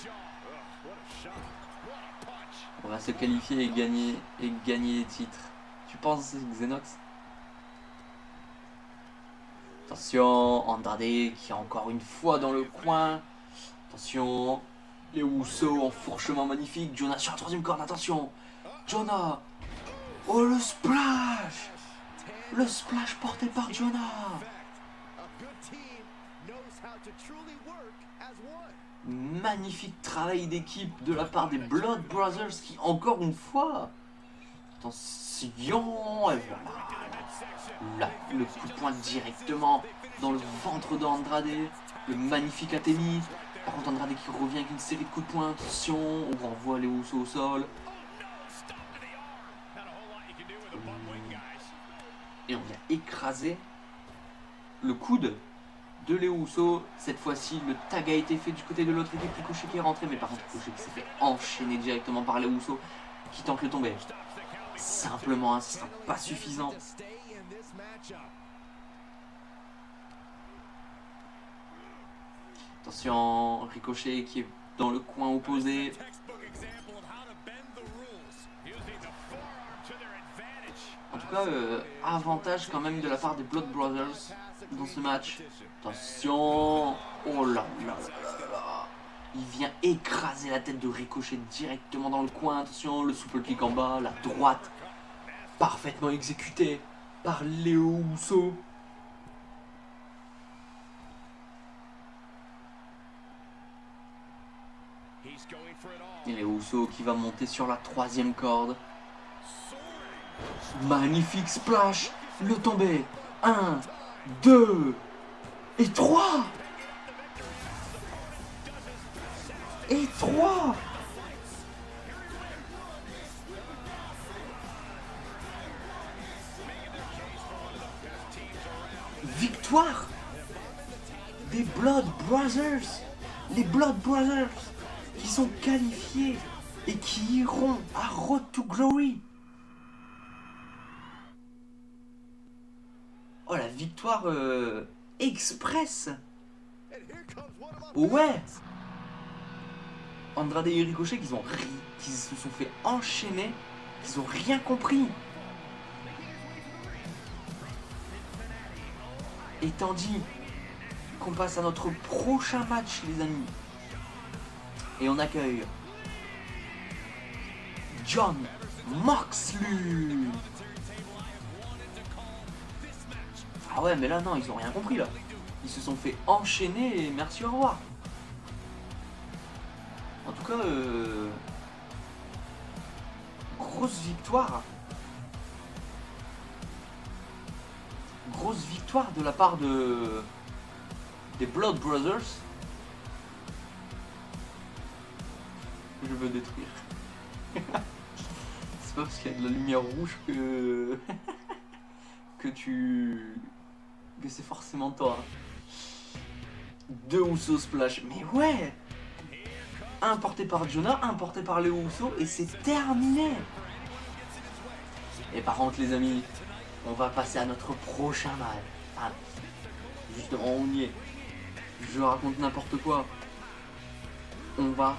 On va se qualifier et gagner les titres. Tu penses, Xenox? Attention, Andrade qui est encore une fois dans le coin. Attention, les Usos en fourchement magnifique. Jonah sur la troisième corde, attention. Jonah. Oh, le splash. Le splash porté par Jonah. Magnifique travail d'équipe de la part des Blood Brothers qui, encore une fois, attention, et voilà, le coup de poing directement dans le ventre d'Andrade, le magnifique Atemi. Par contre, Andrade qui revient avec une série de coups de poing, attention, on renvoie les Usos au sol. Et on vient écraser le coude de Léo Uso. Cette fois-ci, le tag a été fait du côté de l'autre équipe. Ricochet qui est rentré, mais par contre, Ricochet qui s'est fait enchaîner directement par Léo Uso qui tente le tomber. Simplement, ce sera pas suffisant. Attention, Ricochet qui est dans le coin opposé. En tout cas, avantage quand même de la part des Blood Brothers dans ce match. Attention. Oh là là là là. Il vient écraser la tête de Ricochet directement dans le coin. Attention, le super kick en bas, la droite. Parfaitement exécuté par Léo Uso. Et Léo Uso qui va monter sur la troisième corde. Magnifique splash. Le tombé. 1, 2 et 3. Et 3. Victoire des Blood Brothers. Les Blood Brothers qui sont qualifiés et qui iront à Road to Glory. Oh, la victoire express. Ouais. Andrade et Ricochet qui se sont fait enchaîner, ils ont rien compris. Et tandis qu'on passe à notre prochain match, les amis. Et on accueille Jon Moxley. Ah ouais, mais là, non, ils ont rien compris, là. Ils se sont fait enchaîner et merci, au revoir. En tout cas, grosse victoire. Grosse victoire de la part des Blood Brothers. Je veux détruire. C'est pas parce qu'il y a de la lumière rouge que que c'est forcément toi. 2 Usos splash. Mais ouais. Un porté par Jonah, un porté par Léo Uso et c'est terminé. Et par contre, les amis, on va passer à notre prochain match. Ah, justement, on y est. Je raconte n'importe quoi. On va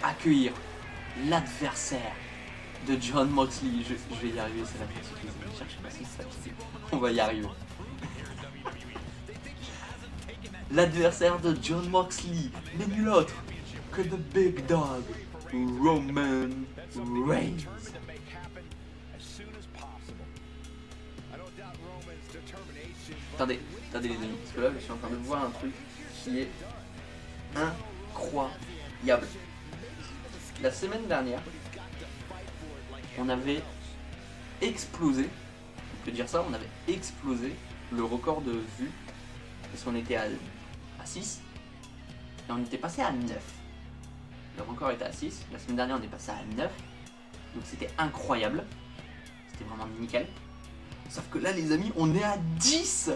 accueillir l'adversaire de John Moxley. Je vais y arriver, c'est la petite les amis. Cherchez pas si c'est facile. On va y arriver. L'adversaire de John Moxley n'est nul autre que The Big Dog, Roman Reigns. Attendez les amis, parce que là je suis en train de voir un truc qui est incroyable. La semaine dernière, on avait explosé, on peut dire ça, on avait explosé le record de vues, parce qu'on était à 6, et on était passé à 9. Le record était à 6, la semaine dernière on est passé à 9, donc c'était incroyable, c'était vraiment nickel. Sauf que là les amis, on est à 10.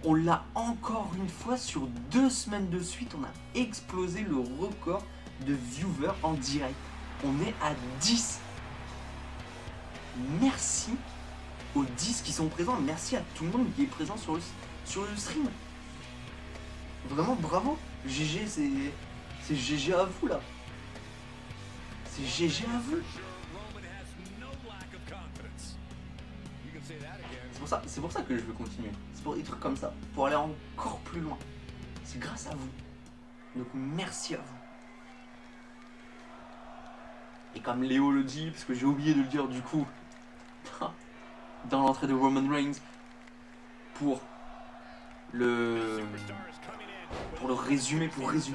On l'a encore une fois sur 2 semaines de suite, on a explosé le record de viewers en direct. On est à 10. Merci aux 10 qui sont présents, merci à tout le monde qui est présent sur le stream. Vraiment bravo. GG, c'est GG à vous là. C'est GG à vous. C'est pour ça que je veux continuer. C'est pour des trucs comme ça, pour aller encore plus loin. C'est grâce à vous. Donc merci à vous. Et comme Léo le dit, parce que j'ai oublié de le dire du coup, dans l'entrée de Roman Reigns, pour résumer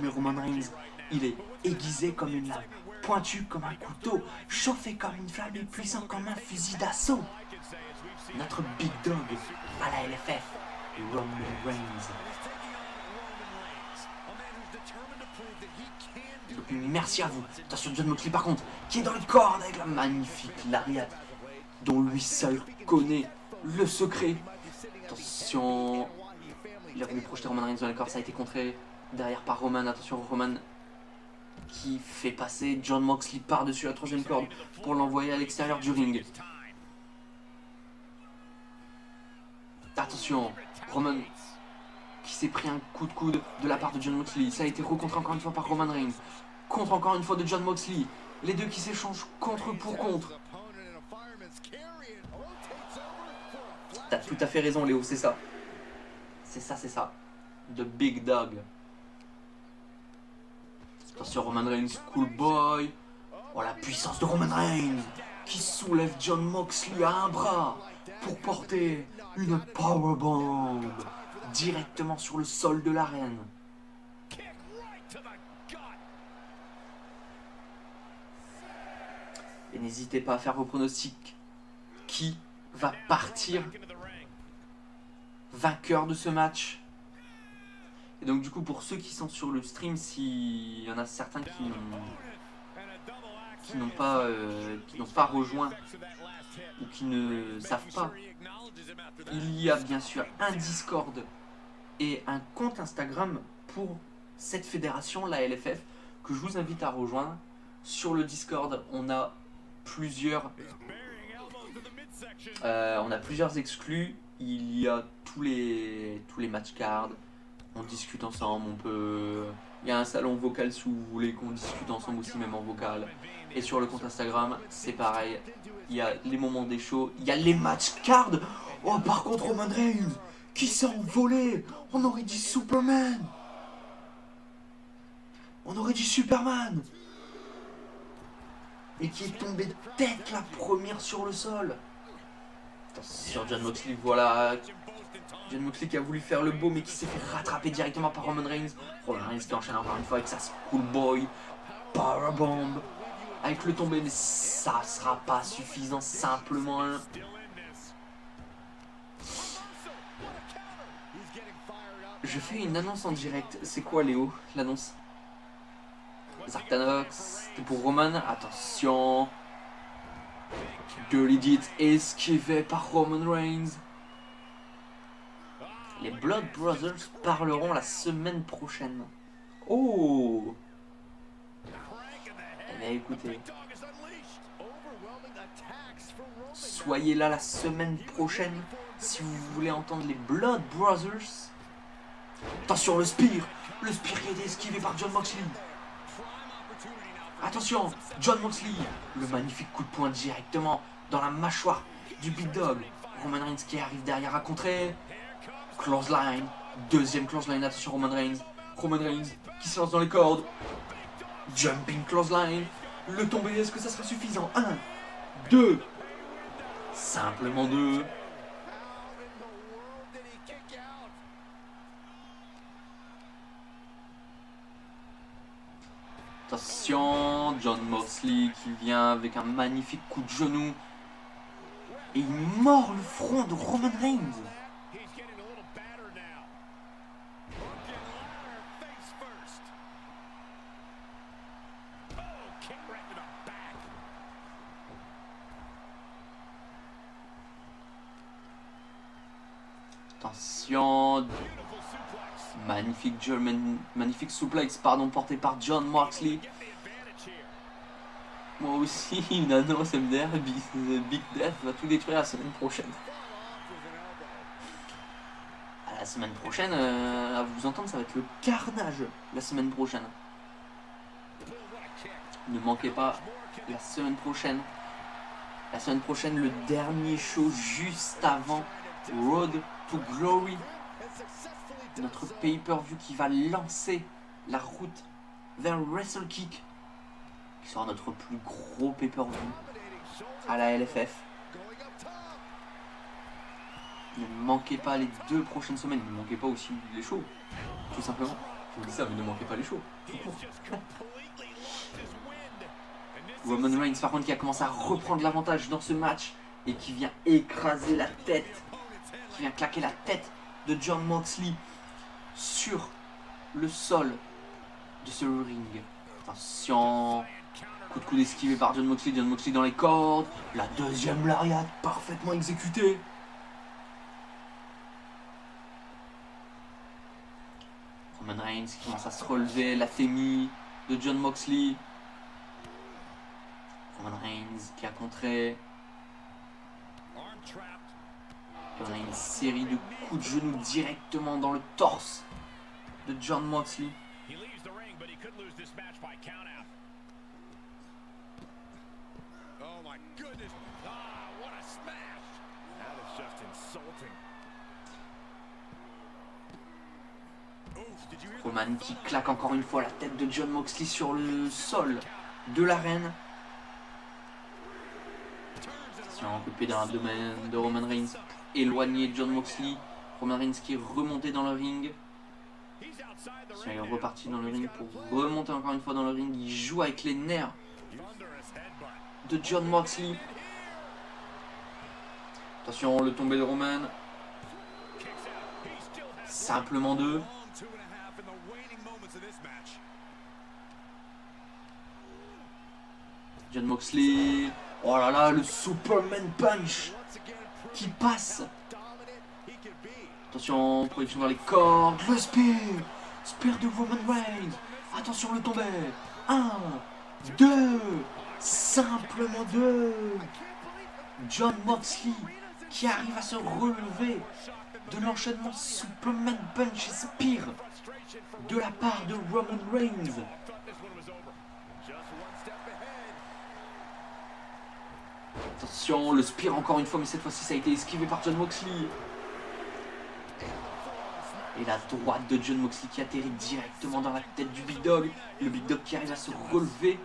Roman Reigns, il est aiguisé comme une lame, pointu comme un couteau, chauffé comme une flamme et puissant comme un fusil d'assaut. Notre Big Dog à la LFF, Roman Reigns. Donc, merci à vous. Attention, John Moxley par contre, qui est dans le corps avec la magnifique lariat, dont lui seul connaît le secret. Attention, il a voulu projeter Roman Reigns dans le corps, ça a été contré derrière par Roman. Attention, Roman qui fait passer John Moxley par-dessus la 3e corde pour l'envoyer à l'extérieur du ring. Attention, Roman qui s'est pris un coup de coude de la part de John Moxley. Ça a été recontré encore une fois par Roman Reigns. Contre encore une fois de John Moxley. Les deux qui s'échangent contre pour contre. T'as tout à fait raison Léo, c'est ça. C'est ça. The Big Dog. Attention Roman Reigns, cool boy. Oh la puissance de Roman Reigns qui soulève John Moxley à un bras pour porter une powerbomb directement sur le sol de l'arène. Et n'hésitez pas à faire vos pronostics. Qui va partir vainqueur de ce match? Et donc du coup pour ceux qui sont sur le stream, s'il y en a certains qui n'ont pas rejoint ou qui ne savent pas, il y a bien sûr un Discord et un compte Instagram pour cette fédération, la LFF, que je vous invite à rejoindre. Sur le Discord, on a plusieurs exclus. Il y a tous les match cards. On discute ensemble. Il y a un salon vocal si vous voulez qu'on discute ensemble aussi, même en vocal. Et sur le compte Instagram, c'est pareil. Il y a les moments des shows. Il y a les match cards. Oh, par contre, Roman Reigns qui s'est envolé. On aurait dit Superman. On aurait dit Superman. Et qui est tombé tête la première sur le sol. Attention, John Moxley, voilà. John Moxley qui a voulu faire le beau mais qui s'est fait rattraper directement par Roman Reigns. Roman Reigns qui enchaîne encore une fois avec sa Schoolboy Powerbomb. Avec le tombé, mais ça sera pas suffisant, simplement un. Je fais une annonce en direct. C'est quoi Léo, l'annonce? Zartanox, c'était pour Roman. Attention. Dirty Deeds esquivé par Roman Reigns. Les Blood Brothers parleront la semaine prochaine. Oh! Eh bien écoutez, soyez là la semaine prochaine si vous voulez entendre les Blood Brothers. Attention le Spear qui a été esquivé par John Moxley. Attention, Jon Moxley. Le magnifique coup de poing directement dans la mâchoire du Big Dog. Roman Reigns qui arrive derrière à contrer. Clothesline. Deuxième clothesline. Attention Roman Reigns. Roman Reigns qui se lance dans les cordes. Jumping clothesline. Le tombé, est-ce que ça sera suffisant? 1, 2. Simplement 2. Attention, Jon Moxley qui vient avec un magnifique coup de genou. Et il mord le front de Roman Reigns. Attention, magnifique suplex porté par Jon Moxley. Moi aussi, une annonce MDR, Big Death va tout détruire la semaine prochaine. La semaine prochaine, à vous entendre, ça va être le carnage la semaine prochaine. Ne manquez pas la semaine prochaine. La semaine prochaine, le dernier show juste avant Road to Glory. Notre pay-per-view qui va lancer la route vers Wrestle Kick. Qui sera notre plus gros pay-per-view à la LFF. Ne manquez pas les 2 prochaines semaines. Ne manquez pas aussi les shows. Tout simplement. Je vous dis ça, mais ne manquez pas les shows. Roman Reigns par contre qui a commencé à reprendre l'avantage dans ce match. Et qui vient écraser la tête. Qui vient claquer la tête de Jon Moxley sur le sol de ce ring. Attention. Coup de coude esquivé par Jon Moxley dans les cordes. La deuxième lariat parfaitement exécutée. Roman Reigns qui commence à se relever. La fémie de Jon Moxley. Roman Reigns qui a contré. On a une série de coups de genoux directement dans le torse de Jon Moxley. Roman qui claque encore une fois la tête de Jon Moxley sur le sol de l'arène. Attention, un coup de pied dans l'abdomen de Roman Reigns pour éloigner Jon Moxley. Roman Reigns qui est remonté dans le ring. Attention, il est reparti dans le ring pour remonter encore une fois dans le ring. Il joue avec les nerfs de Jon Moxley. Attention, le tombé de Roman. Simplement 2. Jon Moxley. Oh là là, le Superman Punch qui passe. Attention, projection dans les cordes. Le spear. Spear de Roman Reigns. Attention, le tombé. 1, 2. Simplement 2. Jon Moxley qui arrive à se relever de l'enchaînement Superman Punch et Spear de la part de Roman Reigns. Attention, le spear encore une fois, mais cette fois-ci ça a été esquivé par Jon Moxley. Et la droite de Jon Moxley qui atterrit directement dans la tête du Big Dog. Le Big Dog qui arrive à se relever.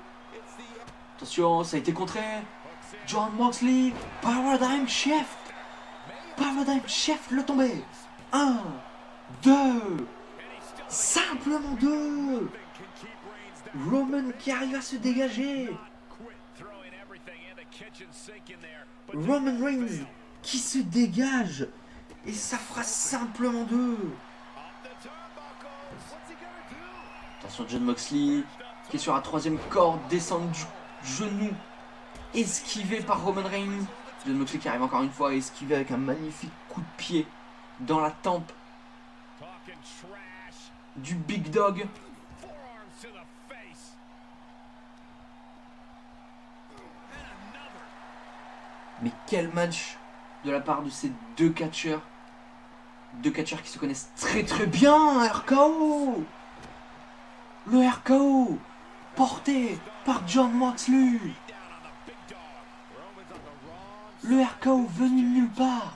Attention, ça a été contré. Jon Moxley, Paradigm Shift. Paradigm Shift, le tombé. 1, 2. Simplement 2. Roman qui arrive à se dégager. Roman Reigns qui se dégage. Et ça fera simplement 2. Attention, Jon Moxley qui est sur la 3e corde, descend du genou, esquivé par Roman Reigns. Jon Moxley qui arrive encore une fois à esquiver avec un magnifique coup de pied dans la tempe du Big Dog. Mais quel match de la part de ces deux catcheurs. Deux catcheurs qui se connaissent très très bien. RKO. Le RKO. porté par Jon Moxley. Le RKO venu de nulle part.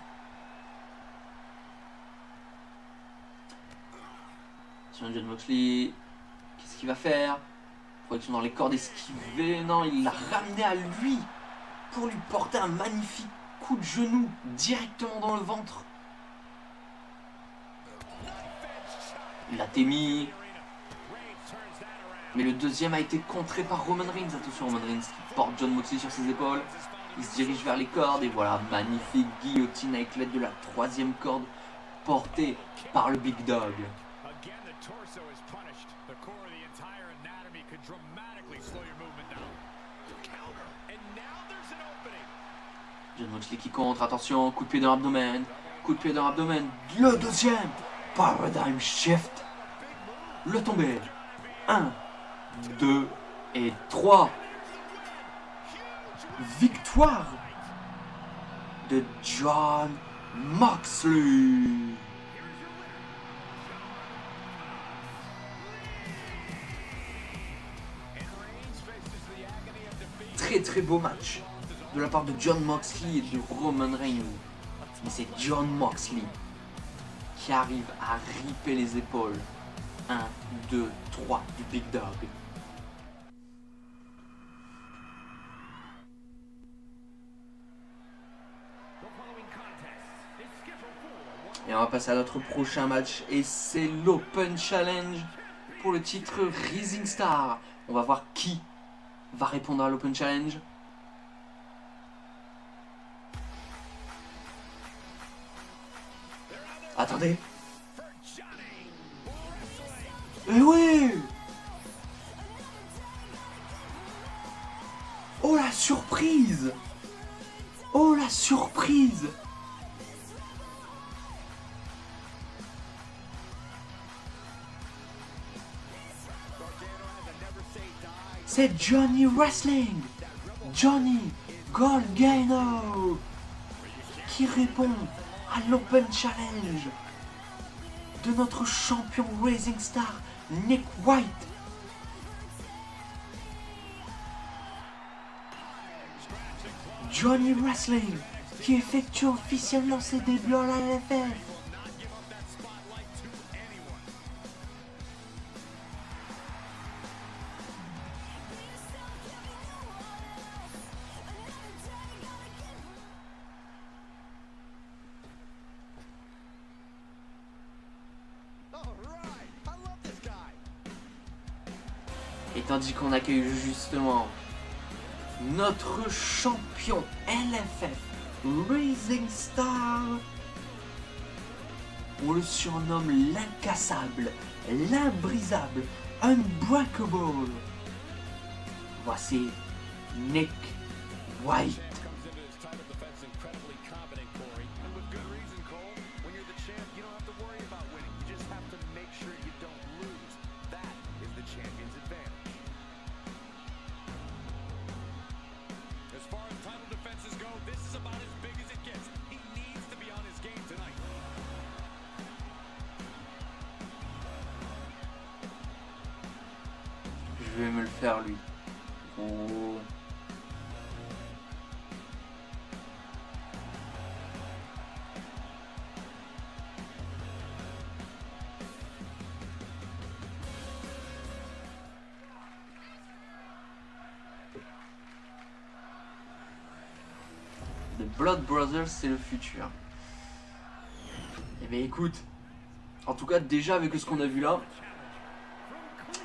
Sur Jon Moxley, qu'est-ce qu'il va faire? Projection dans les cordes esquivées. Non, il l'a ramené à lui pour lui porter un magnifique coup de genou directement dans le ventre. Il l'a témis. Mais le deuxième a été contré par Roman Reigns. Attention, Roman Reigns qui porte Jon Moxley sur ses épaules. Il se dirige vers les cordes et voilà, magnifique guillotine avec l'aide de la troisième corde portée par le Big Dog. Jon Moxley qui contre, attention, coup de pied dans l'abdomen, le deuxième, Paradigm Shift, le tombé, 1, 2 et 3, victoire de Jon Moxley. Très très beau match de la part de Jon Moxley et de Roman Reigns. Mais c'est Jon Moxley qui arrive à ripper les épaules. 1, 2, 3 du Big Dog. Et on va passer à notre prochain match. Et c'est l'Open Challenge pour le titre Rising Star. On va voir qui va répondre à l'Open Challenge. Attendez. Eh oui! Oh la surprise! Oh la surprise! C'est Johnny Wrestling! Johnny Gargano qui répond à l'Open Challenge de notre champion Rising Star Nick White. Johnny Wrestling qui effectue officiellement ses débuts à la LFL. Et tandis qu'on accueille justement notre champion LFF Rising Star, on le surnomme l'incassable, l'imbrisable, unbreakable. Voici Nick White. Je vais me le faire lui. Oh. The Blood Brothers, c'est le futur. Eh bien écoute, en tout cas déjà avec ce qu'on a vu là,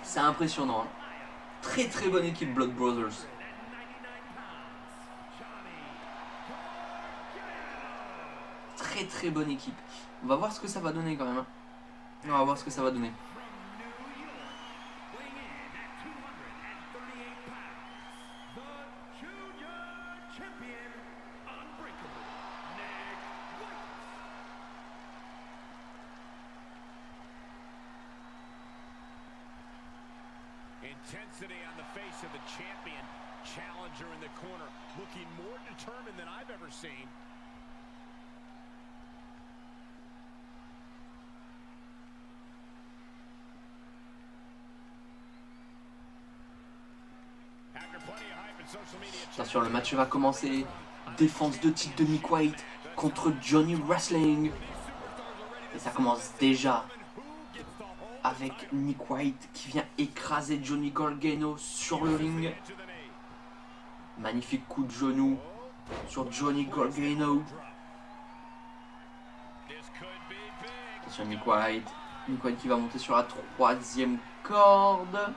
c'est impressionnant. Hein. Très très bonne équipe Blood Brothers. Très très bonne équipe. On va voir ce que ça va donner quand même. Hein. On va voir ce que ça va donner. Intensity on the face of the champion. Challenger in the corner, looking more determined than I've ever seen. Attention, le match va commencer. Défense de titre de Nick White contre Johnny Wrestling. Et ça commence déjà avec Nick White qui vient écraser Johnny Gargano sur le ring. Magnifique coup de genou sur Johnny Gargano. Attention, Nick White. Nick White qui va monter sur la 3e corde.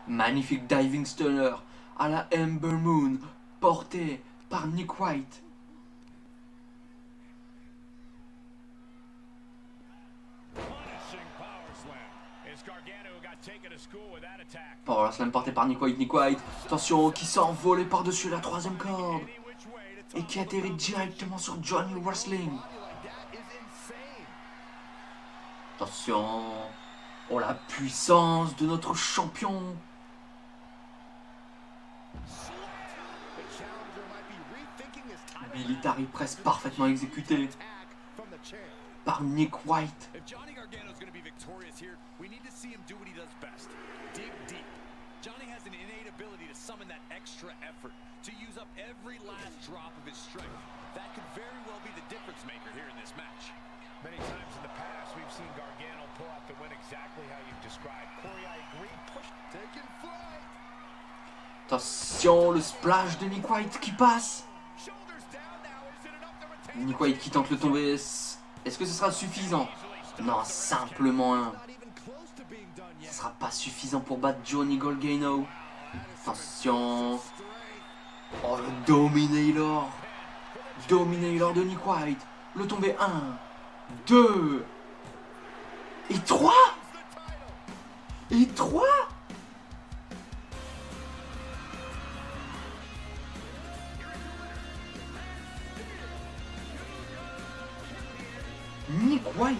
Magnifique diving stunner à la Ember Moon porté par Nick White. Power Slam porté par Nick White. Nick White, attention, qui s'est envolé par-dessus la 3e corde et qui atterrit directement sur Johnny Wrestling. Attention, oh la puissance de notre champion. Military press parfaitement exécuté par Nick White. Johnny has an innate ability to summon that extra effort, to use up every last drop of his strength. That could very well be the difference maker here in this match. Many times in the past, we've seen Gargano pull out the win exactly how you've described. Corey, I agree. Push, taking flight. Attention, le splash de Nick White qui passe. Nick White qui tente le tomber. Est-ce que ce sera suffisant? Non, simplement un. Ce sera pas suffisant pour battre Johnny Gargano. Attention. Oh, le Dominator. Dominator de Nick White. Le tombé 1, 2 et 3. Et 3. Nick White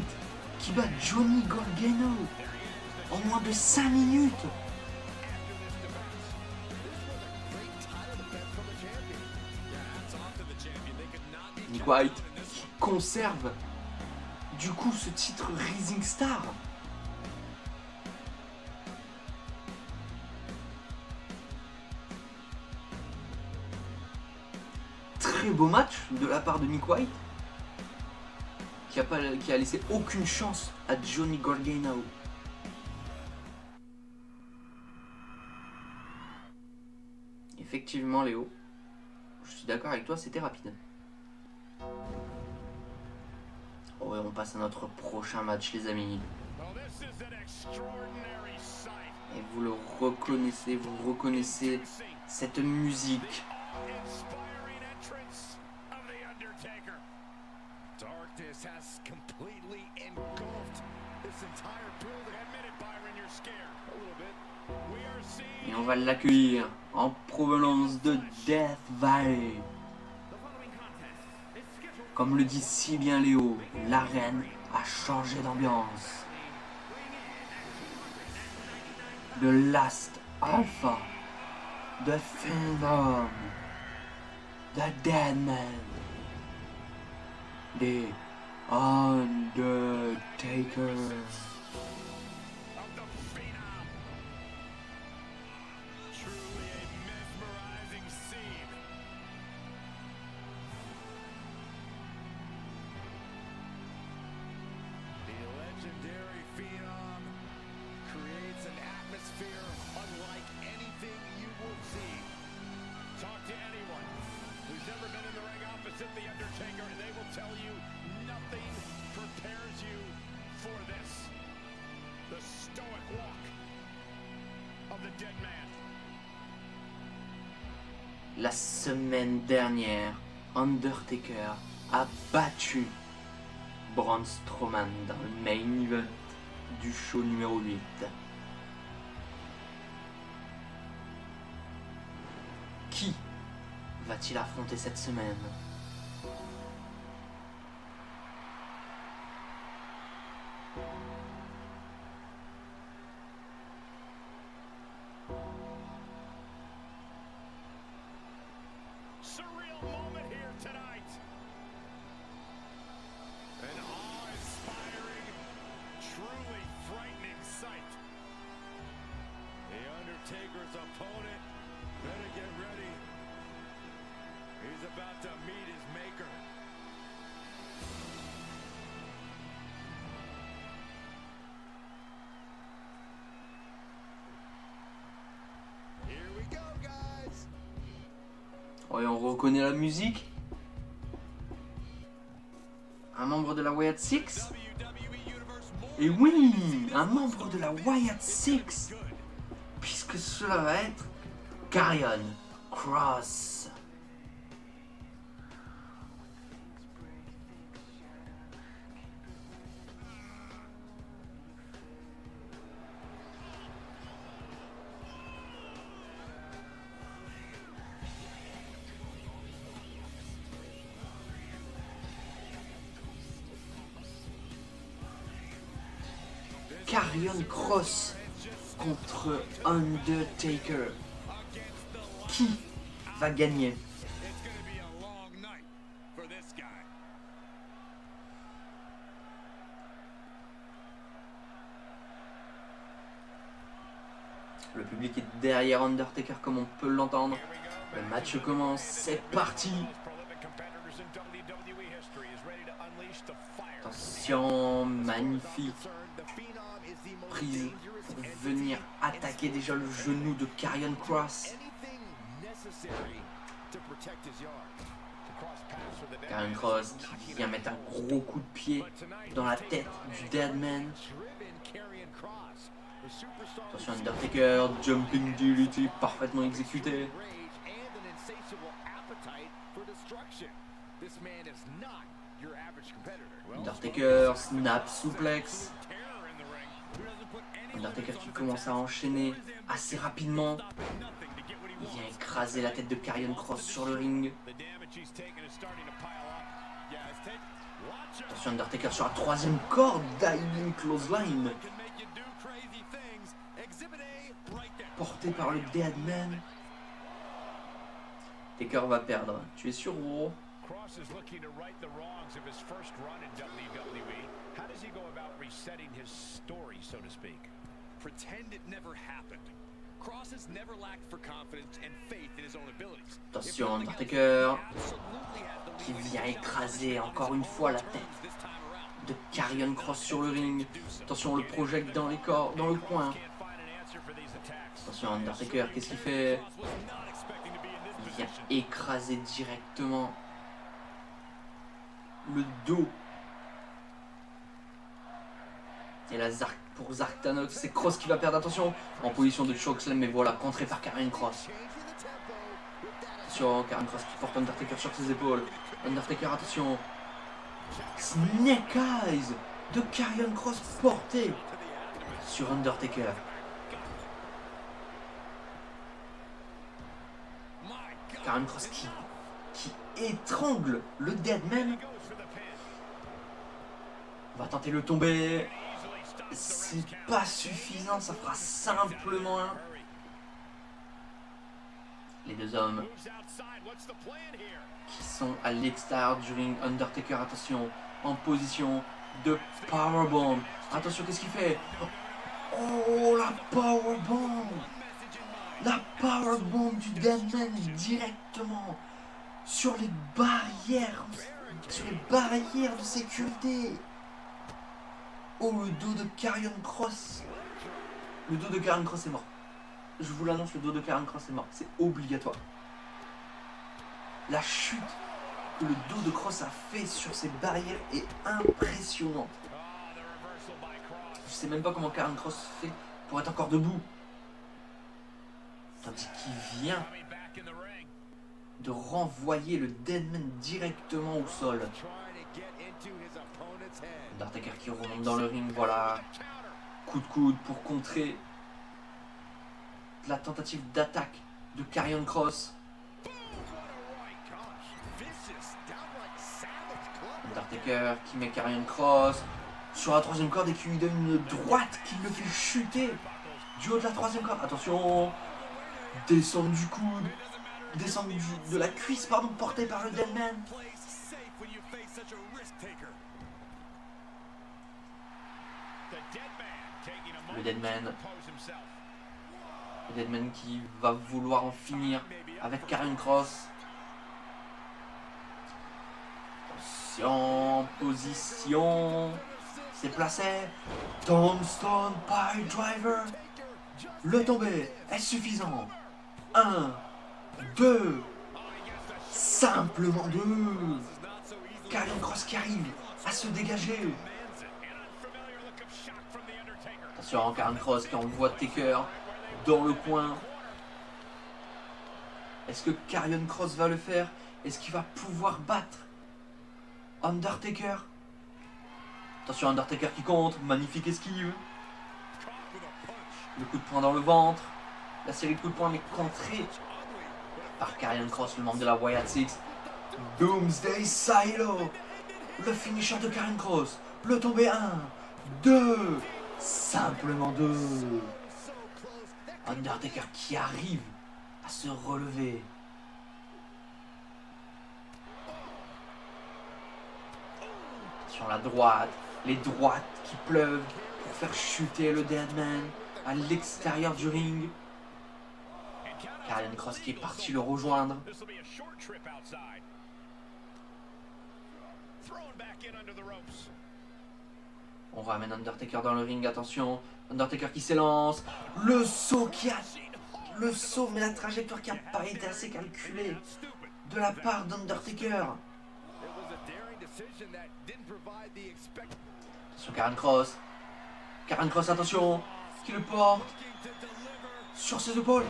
qui bat Johnny Gargano en moins de 5 minutes. Nick White qui conserve du coup ce titre Rising Star. Très beau match de la part de Nick White qui a laissé aucune chance à Johnny Gargano. Effectivement, Léo, je suis d'accord avec toi, c'était rapide. Oh, et on passe à notre prochain match, les amis. Et vous reconnaissez cette musique. Has completely engulfed this entire building. Admit it, Byron, you're scared a little bit. We are seeing. Et on va l'accueillir en provenance de Death Valley. Comme le dit si bien Léo, l'arène a changé d'ambiance. The Last Alpha, The Phantom, The Dead Man, The Undertaker. La semaine dernière, Undertaker a battu Braun Strowman dans le main event du show numéro 8. Qui va-t-il affronter cette semaine? Surreal moment here tonight. An awe-inspiring sight. The Undertaker's opponent better get ready. He's about to meet his maker. Here we go, guys. Ouais, on reconnaît la musique. Un membre de la Wyatt Six. Et oui, un membre de la Wyatt Six. Puisque cela va être Karrion Kross. Karrion Kross contre Undertaker. Qui va gagner? It's going to be a long night for this guy. Le public est derrière Undertaker comme on peut l'entendre. Le match commence, c'est parti. Attention, magnifique prise pour venir attaquer déjà le genou de Karrion Kross. Karrion Kross qui vient mettre un gros coup de pied dans la tête du Deadman. Attention, Undertaker, jumping DDT parfaitement exécuté. Undertaker, snap suplex. Undertaker qui commence à enchaîner assez rapidement. Il vient écraser la tête de Karrion Kross sur le ring. Attention, Undertaker sur la troisième corde, diving clothesline. Porté par le Deadman. Taker va perdre. Tu es sûr, gros? Kross is looking to right the wrongs of his first run in WWE. How does he go about resetting his story, so to speak? Pretend it never happened. Kross has never lacked for confidence and faith in his own abilities. Attention, Undertaker qui vient écraser encore une fois la tête de Karrion Kross sur le ring. Attention, on le projette dans les corps, dans le coin. Attention, Undertaker, qu'est-ce qu'il fait? Il vient écraser directement le dos. Et là, pour Zartanox, c'est Kross qui va perdre. Attention, en position de chokeslam, mais voilà, contré par Karrion Kross. Attention, Karrion Kross qui porte Undertaker sur ses épaules. Undertaker, attention. Snake Eyes de Karrion Kross porté sur Undertaker. Karrion Kross qui étrangle le Deadman. On va tenter le tomber. C'est pas suffisant, ça fera simplement un. Les deux hommes qui sont à l'extérieur du ring. Undertaker, attention, en position de powerbomb. Attention, qu'est-ce qu'il fait? Oh, la powerbomb! La powerbomb du Deadman directement sur les barrières de sécurité. Oh, le dos de Karrion Kross. Le dos de Karrion Kross est mort. Je vous l'annonce, le dos de Karrion Kross est mort. C'est obligatoire. La chute que le dos de Kross a fait sur ces barrières est impressionnante. Je sais même pas comment Karrion Kross fait pour être encore debout. Tandis qu'il vient de renvoyer le Deadman directement au sol. Undertaker qui remonte dans le ring, voilà. Coup de coude pour contrer la tentative d'attaque de Karrion Kross. Undertaker qui met Karrion Kross sur la troisième corde et qui lui donne une droite qui le fait chuter du haut de la troisième corde. Attention, descendre du coude, descendre de la cuisse, pardon, portée par le Deadman. Le Deadman. Le Deadman qui va vouloir en finir avec Karrion Kross. Attention, position. C'est placé. Tombstone Pile Driver. Le tombé est suffisant. 1, 2, simplement 2. Karrion Kross qui arrive à se dégager. Attention, Karrion Kross qui envoie Taker dans le coin. Est-ce que Karrion Kross va le faire? Est-ce qu'il va pouvoir battre Undertaker? Attention, Undertaker qui contre, magnifique esquive. Le coup de poing dans le ventre. La série de coups de poing mais contrée par Karrion Kross, le membre de la Wyatt Six. Doomsday Silo. Le finisher de Karrion Kross. Le tombé 1, 2, simplement 2. Undertaker qui arrive à se relever. Sur la droite, les droites qui pleuvent pour faire chuter le Deadman à l'extérieur du ring. Karrion Kross qui est parti le rejoindre. On ramène Undertaker dans le ring, attention. Undertaker qui s'élance. Le saut mais la trajectoire qui n'a pas été assez calculée de la part d'Undertaker. Attention, Karrion Kross. Karrion Kross, attention. Qui le porte sur ses épaules.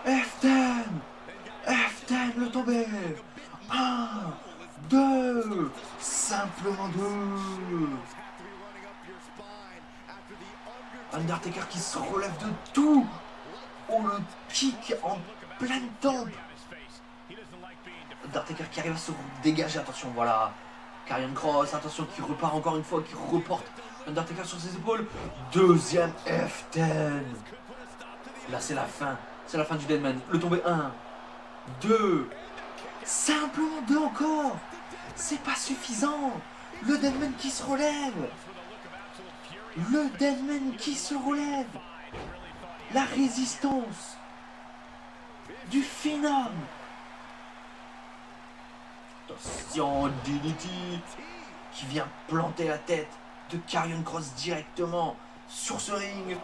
F10. F10, le tombé. 1, 2, simplement 2. Undertaker qui se relève de tout. Oh, le kick en pleine tempe. Undertaker qui arrive à se dégager. Attention, voilà. Karrion Kross, attention, qui repart encore une fois, qui reporte Undertaker sur ses épaules. Deuxième F10. Là, c'est la fin. C'est la fin du Deadman. Le tombé 1, 2, simplement 2 encore. C'est pas suffisant. Le Deadman qui se relève. Le Deadman qui se relève. La résistance du Phenom. Attention, DDT qui vient planter la tête de Karrion Kross directement sur ce ring.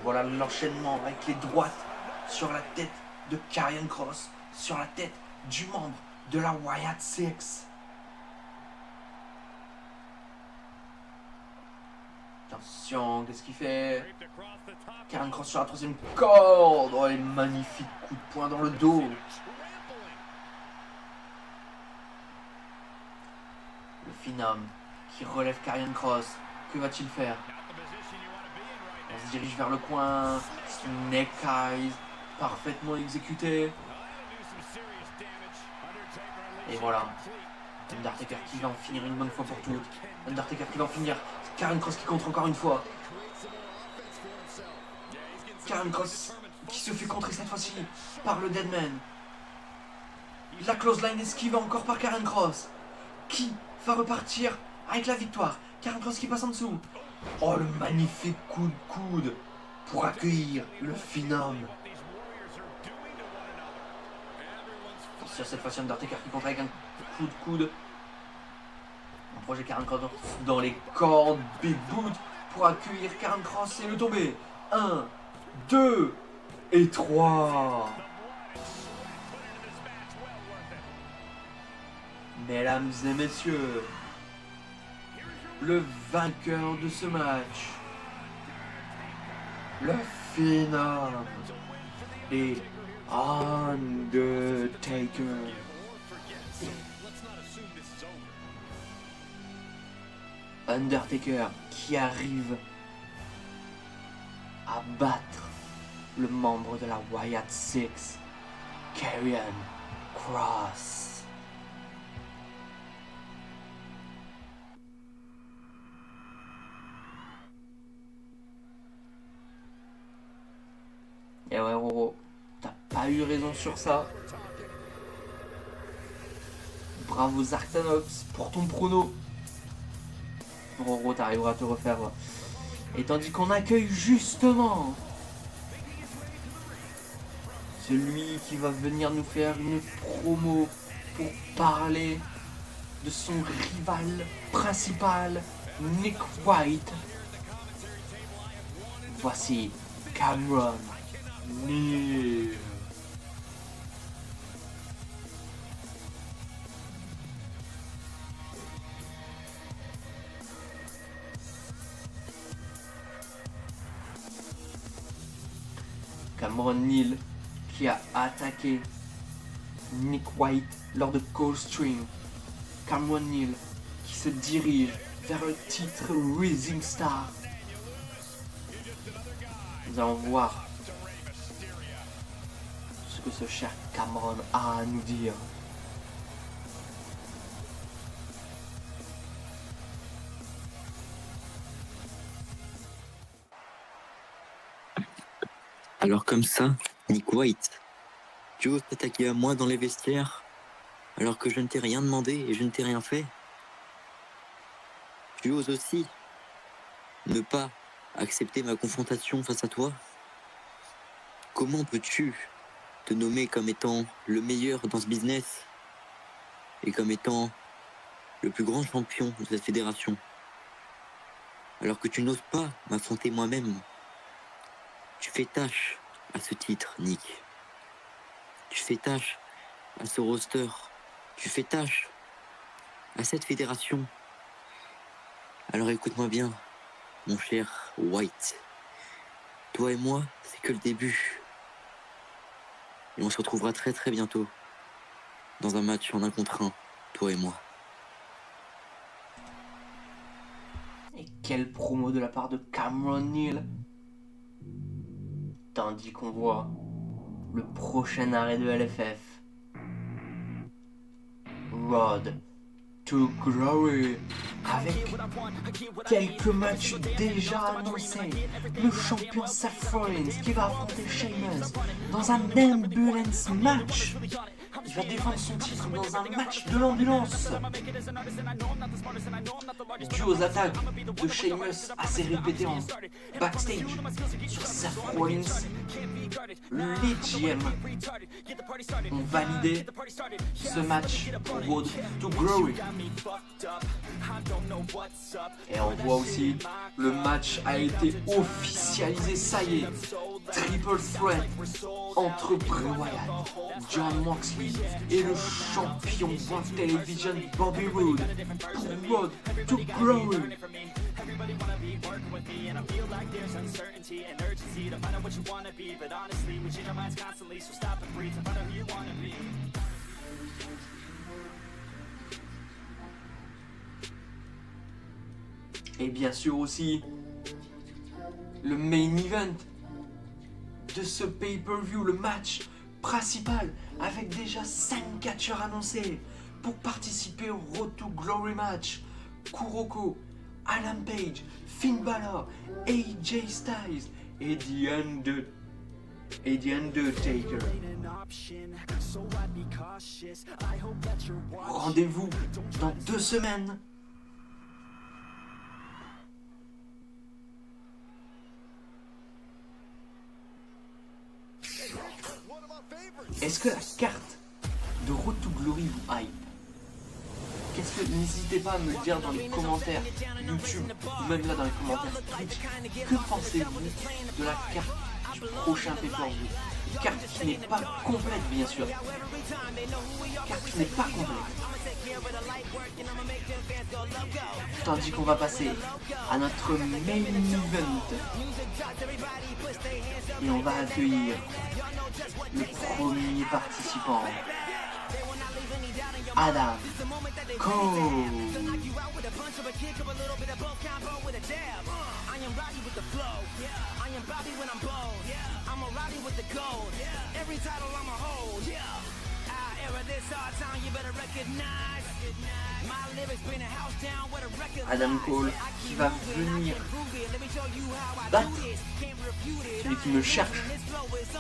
Voilà l'enchaînement avec les droites sur la tête de Karrion Kross, sur la tête du membre de la Wyatt Six. Attention, qu'est-ce qu'il fait? Karrion Kross sur la troisième corde. Oh, les magnifiques coups de poing dans le dos. Le Phenom qui relève Karrion Kross. Que va-t-il faire? On se dirige vers le coin. Snake Eyes parfaitement exécuté. Et voilà. Undertaker qui va en finir une bonne fois pour toutes. Undertaker qui va en finir. Karrion Kross qui contre encore une fois. Karrion Kross qui se fait contrer cette fois-ci par le Deadman. La clothesline esquive encore par Karrion Kross. Qui va repartir avec la victoire? Karrion Kross qui passe en dessous. Oh, le magnifique coup de coude pour accueillir le Phenom. Sur cette fois-ci, Undertaker qui contre avec un coup de coude. On projette Karrion Kross dans les cordes. Big boot pour accueillir Karrion Kross et le tomber. 1, 2 et 3. Mesdames et messieurs, le vainqueur de ce match, le Phenom et Undertaker. Undertaker qui arrive à battre le membre de la Wyatt Six, Karrion Kross. Et ouais, Roro, t'as pas eu raison sur ça. Bravo Zartanox pour ton prono. Roro, t'arriveras à te refaire Et tandis qu'on accueille justement celui qui va venir nous faire une promo pour parler de son rival principal, Nick White. Voici Cameron Neal. Cameron Neal qui a attaqué Nick White lors de Coldstream. Cameron Neal qui se dirige vers le titre Rising Star. Nous allons voir ce que ce cher Cameron a à nous dire. Alors comme ça, Nick White, tu oses t'attaquer à moi dans les vestiaires alors que je ne t'ai rien demandé et je ne t'ai rien fait. Tu oses aussi ne pas accepter ma confrontation face à toi. Comment peux-tu te nommer comme étant le meilleur dans ce business et comme étant le plus grand champion de cette fédération alors que tu n'oses pas m'affronter moi-même? Tu fais tâche à ce titre, Nick. Tu fais tâche à ce roster. Tu fais tâche à cette fédération. Alors écoute-moi bien, mon cher White. Toi et moi, c'est que le début. Et on se retrouvera très très bientôt dans un match en 1 contre 1, toi et moi. Et quelle promo de la part de Cameron Neal. Tandis qu'on voit le prochain arrêt de LFF. Road to Glory. Avec quelques matchs déjà annoncés. Le champion Seth Rollins qui va affronter Sheamus dans un ambulance match. Il va défendre son titre dans un match de l'ambulance. Dû aux attaques de Sheamus assez répétées en backstage sur Seth Rollins, les GM ont validé ce match pour Road to Glory. Et on voit aussi le match a été officialisé, ça y est. Triple threat entre Bray Wyatt, Jon Moxley et le champion World Television Bobby Roode pour Road to Glory. Et bien sûr aussi le main event de ce pay-per-view, le match principal avec déjà 5 catcheurs annoncés pour participer au Road to Glory match. Kuroko, Adam Page, Finn Balor, AJ Styles et The Undertaker. Rendez-vous dans 2 semaines. Est-ce que la carte de Road to Glory vous hype? N'hésitez pas à me le dire dans les commentaires YouTube ou même là dans les commentaires Twitch. Que pensez-vous de la carte du prochain pay-per-view? Une carte qui n'est pas complète, bien sûr. Une carte qui n'est pas complète. Tandis qu'on va passer à notre main event. Et on va accueillir le premier participant, Adam Cole. Adam Cole qui va venir battre celui qui me cherche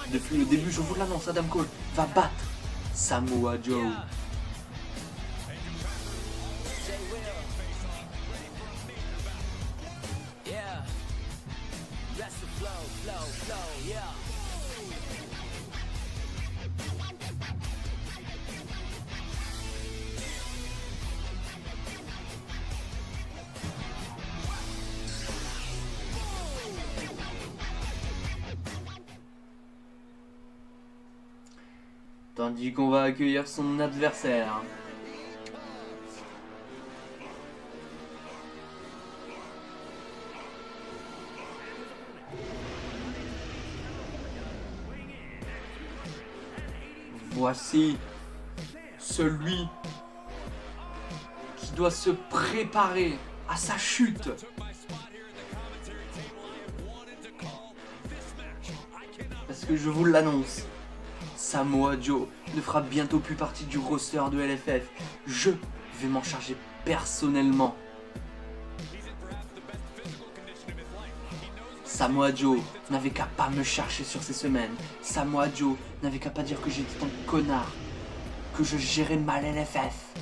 depuis le début. Je vous l'annonce, Adam Cole va battre Samoa Joe. Tandis qu'on va accueillir son adversaire. Voici celui qui doit se préparer à sa chute. Parce que je vous l'annonce, Samoa Joe ne fera bientôt plus partie du roster de LFF. Je vais m'en charger personnellement. Samoa Joe n'avait qu'à pas me chercher sur ces semaines. Samoa Joe n'avait qu'à pas dire que j'étais un connard, que je gérais mal LFF.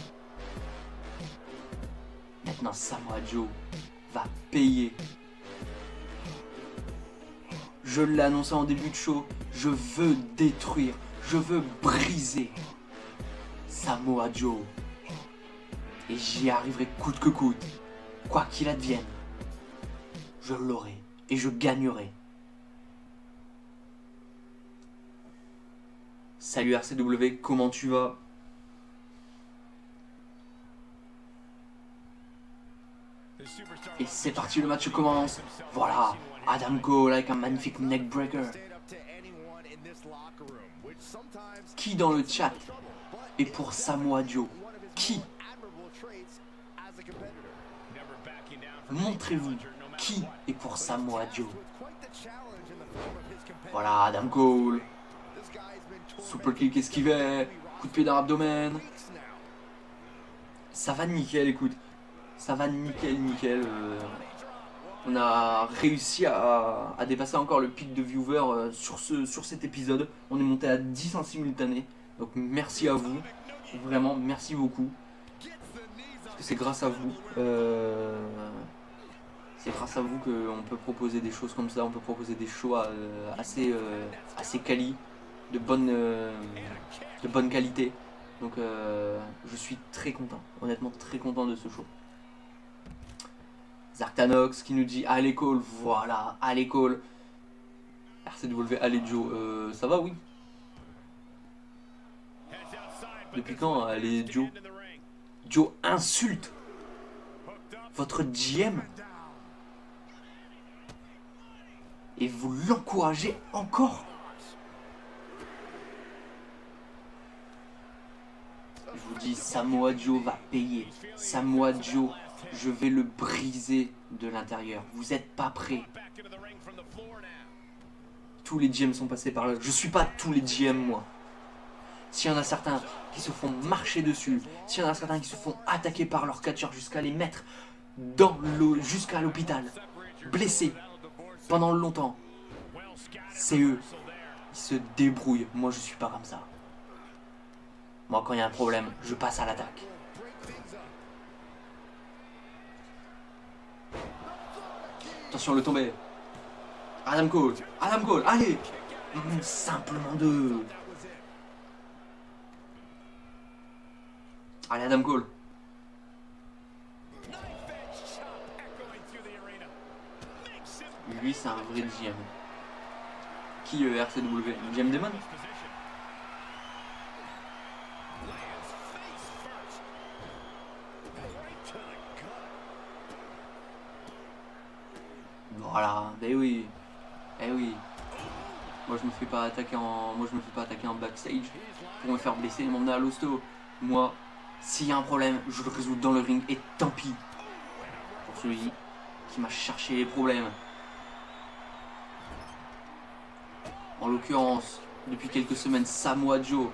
Maintenant, Samoa Joe va payer. Je l'ai annoncé en début de show, je veux détruire, je veux briser Samoa Joe. Et j'y arriverai coûte que coûte, quoi qu'il advienne. Je l'aurai et je gagnerai. Salut RCW, comment tu vas? Et c'est parti, le match commence. Voilà, Adam Cole avec un magnifique neckbreaker. Qui dans le chat est pour Samoa Joe? Qui? Montrez-vous qui est pour Samoa Joe. Voilà, Adam Cole. Super kick esquivé. Coup de pied dans l'abdomen. Ça va nickel, écoute. Ça va nickel. On a réussi à dépasser encore le pic de viewers sur cet épisode. On est monté à 10 en simultané. Donc merci à vous. Vraiment, merci beaucoup. Parce que c'est grâce à vous. C'est grâce à vous qu'on peut proposer des choses comme ça. On peut proposer des shows assez quali, de bonne qualité. Donc je suis très content. Honnêtement, très content de ce show. Zartanox qui nous dit allez Cole, voilà, allez Cole. RCW, allez Joe, ça va, oui. Depuis quand, allez Joe? Joe insulte votre GM et vous l'encouragez encore. Je vous dis, Samoa Joe va payer. Samoa Joe, je vais le briser de l'intérieur. Vous n'êtes pas prêts. Tous les GM sont passés par là. Je suis pas tous les GM, moi. S'il y en a certains qui se font marcher dessus, s'il y en a certains qui se font attaquer par leur catcheur jusqu'à les mettre jusqu'à l'hôpital, blessés pendant longtemps, c'est eux. Ils se débrouillent. Moi, je suis pas comme ça. Moi, quand il y a un problème, je passe à l'attaque. Attention, le tombé. Adam Cole, allez. Simplement deux. Allez, Adam Cole. Lui, c'est un vrai GM. Qui RCW? GM Demon? Voilà, ben oui. Eh oui. Moi je me fais pas attaquer en backstage pour me faire blesser et m'emmener à l'hosto. Moi, s'il y a un problème, je le résous dans le ring et tant pis pour celui qui m'a cherché les problèmes. En l'occurrence, depuis quelques semaines, Samoa Joe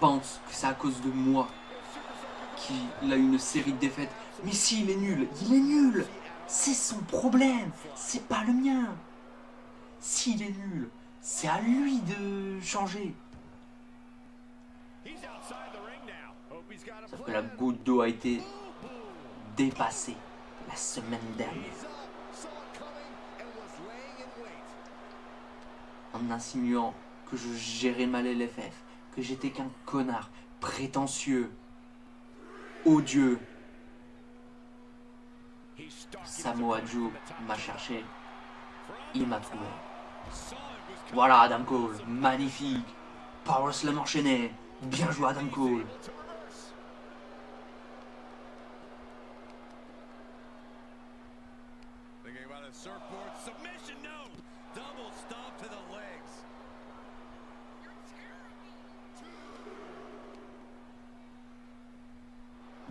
pense que c'est à cause de moi qu'il a une série de défaites. Mais s'il est nul, il est nul. C'est son problème, c'est pas le mien. S'il est nul, c'est à lui de changer. Sauf que la goutte d'eau a été dépassée la semaine dernière. En insinuant que je gérais mal LFF, que j'étais qu'un connard, prétentieux, odieux. Samoa Joe m'a cherché, il m'a trouvé. Voilà Adam Cole, magnifique. Power Slam enchaîné. Bien joué Adam Cole. Thinking about a surfboard submission, no! Double stomp to the legs.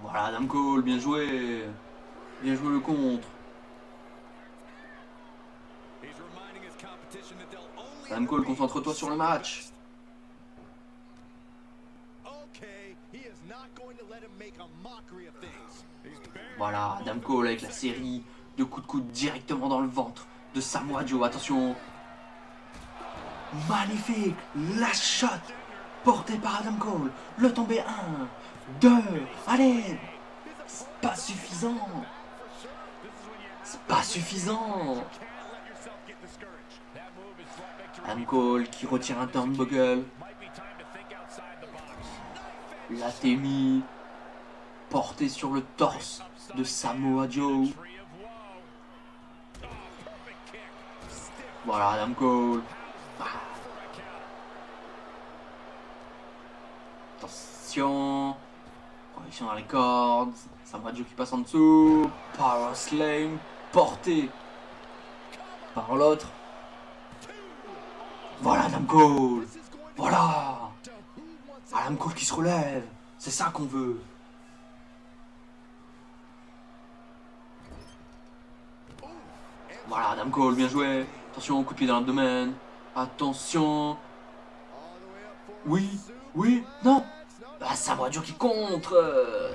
Voilà Adam Cole, bien joué. Bien joué le contre. He's reminding his competition that they'll only Adam Cole, concentre-toi sur le match. Okay, he is not going to let him make a mockery of things. He's buried. Voilà, Adam Cole avec la série de coups de coude directement dans le ventre de Samoa Joe. Attention. Magnifique. Last shot. Porté par Adam Cole. Le tombé 1, 2. Allez. C'est pas suffisant. C'est pas suffisant. Adam Cole qui retire un turnbuckle. La Temi portée sur le torse de Samoa Joe. Voilà Adam Cole. Attention. Correction dans les cordes. Samoa Joe qui passe en dessous. Power Slam porté par l'autre. Voilà Adam Cole. Voilà. Adam Cole qui se relève. C'est ça qu'on veut. Voilà Adam Cole, bien joué. Attention, coup de pied dans l'abdomen. Attention. Oui, oui, non. Ah, Samoa Joe qui contre.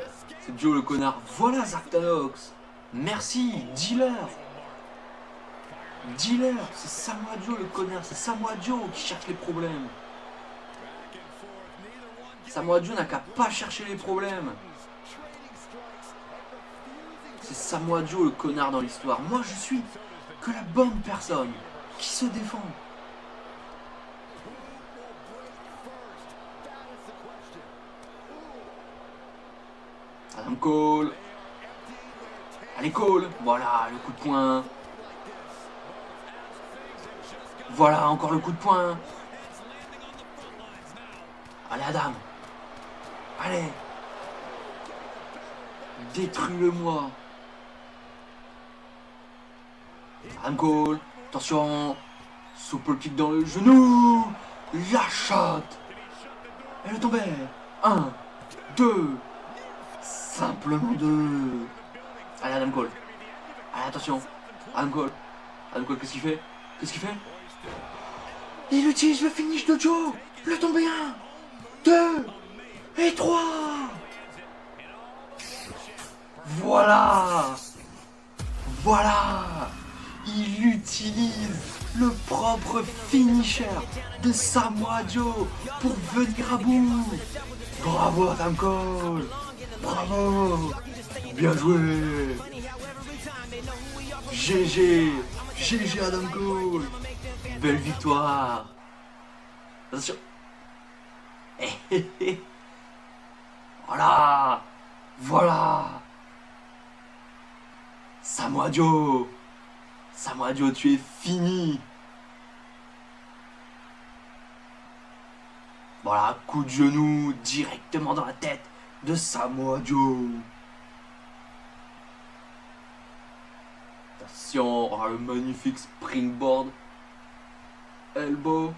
C'est Joe le connard. Voilà Zartanox. Merci, dealer. Dealer, c'est Samoa Joe le connard. C'est Samoa Joe qui cherche les problèmes. Samoa Joe n'a qu'à pas chercher les problèmes. C'est Samoa Joe le connard dans l'histoire. Moi je suis que la bonne personne qui se défend. Adam Cole. Allez Cole. Voilà le coup de poing. Voilà encore le coup de poing. Allez Adam. Allez. Détruis-le-moi. Adam Cole. Attention. Souple kick dans le genou. La shot. Et le tombé. 1, 2. Simplement 2. Allez Adam Cole. Allez attention. Adam Cole. Adam Cole, qu'est-ce qu'il fait? Qu'est-ce qu'il fait? Il utilise le finish de Joe. Le tombé 1, 2 et 3. Voilà. Voilà. Il utilise le propre finisher de Samoa Joe pour venir à bout. Bravo Adam Cole. Bravo. Bien joué. GG. GG Adam Cole. Belle victoire. Attention. Voilà. Voilà. Samoa Joe. Samoa Joe, tu es fini. Voilà, coup de genou directement dans la tête de Samoa Joe. Attention, oh, le magnifique springboard. Elbow.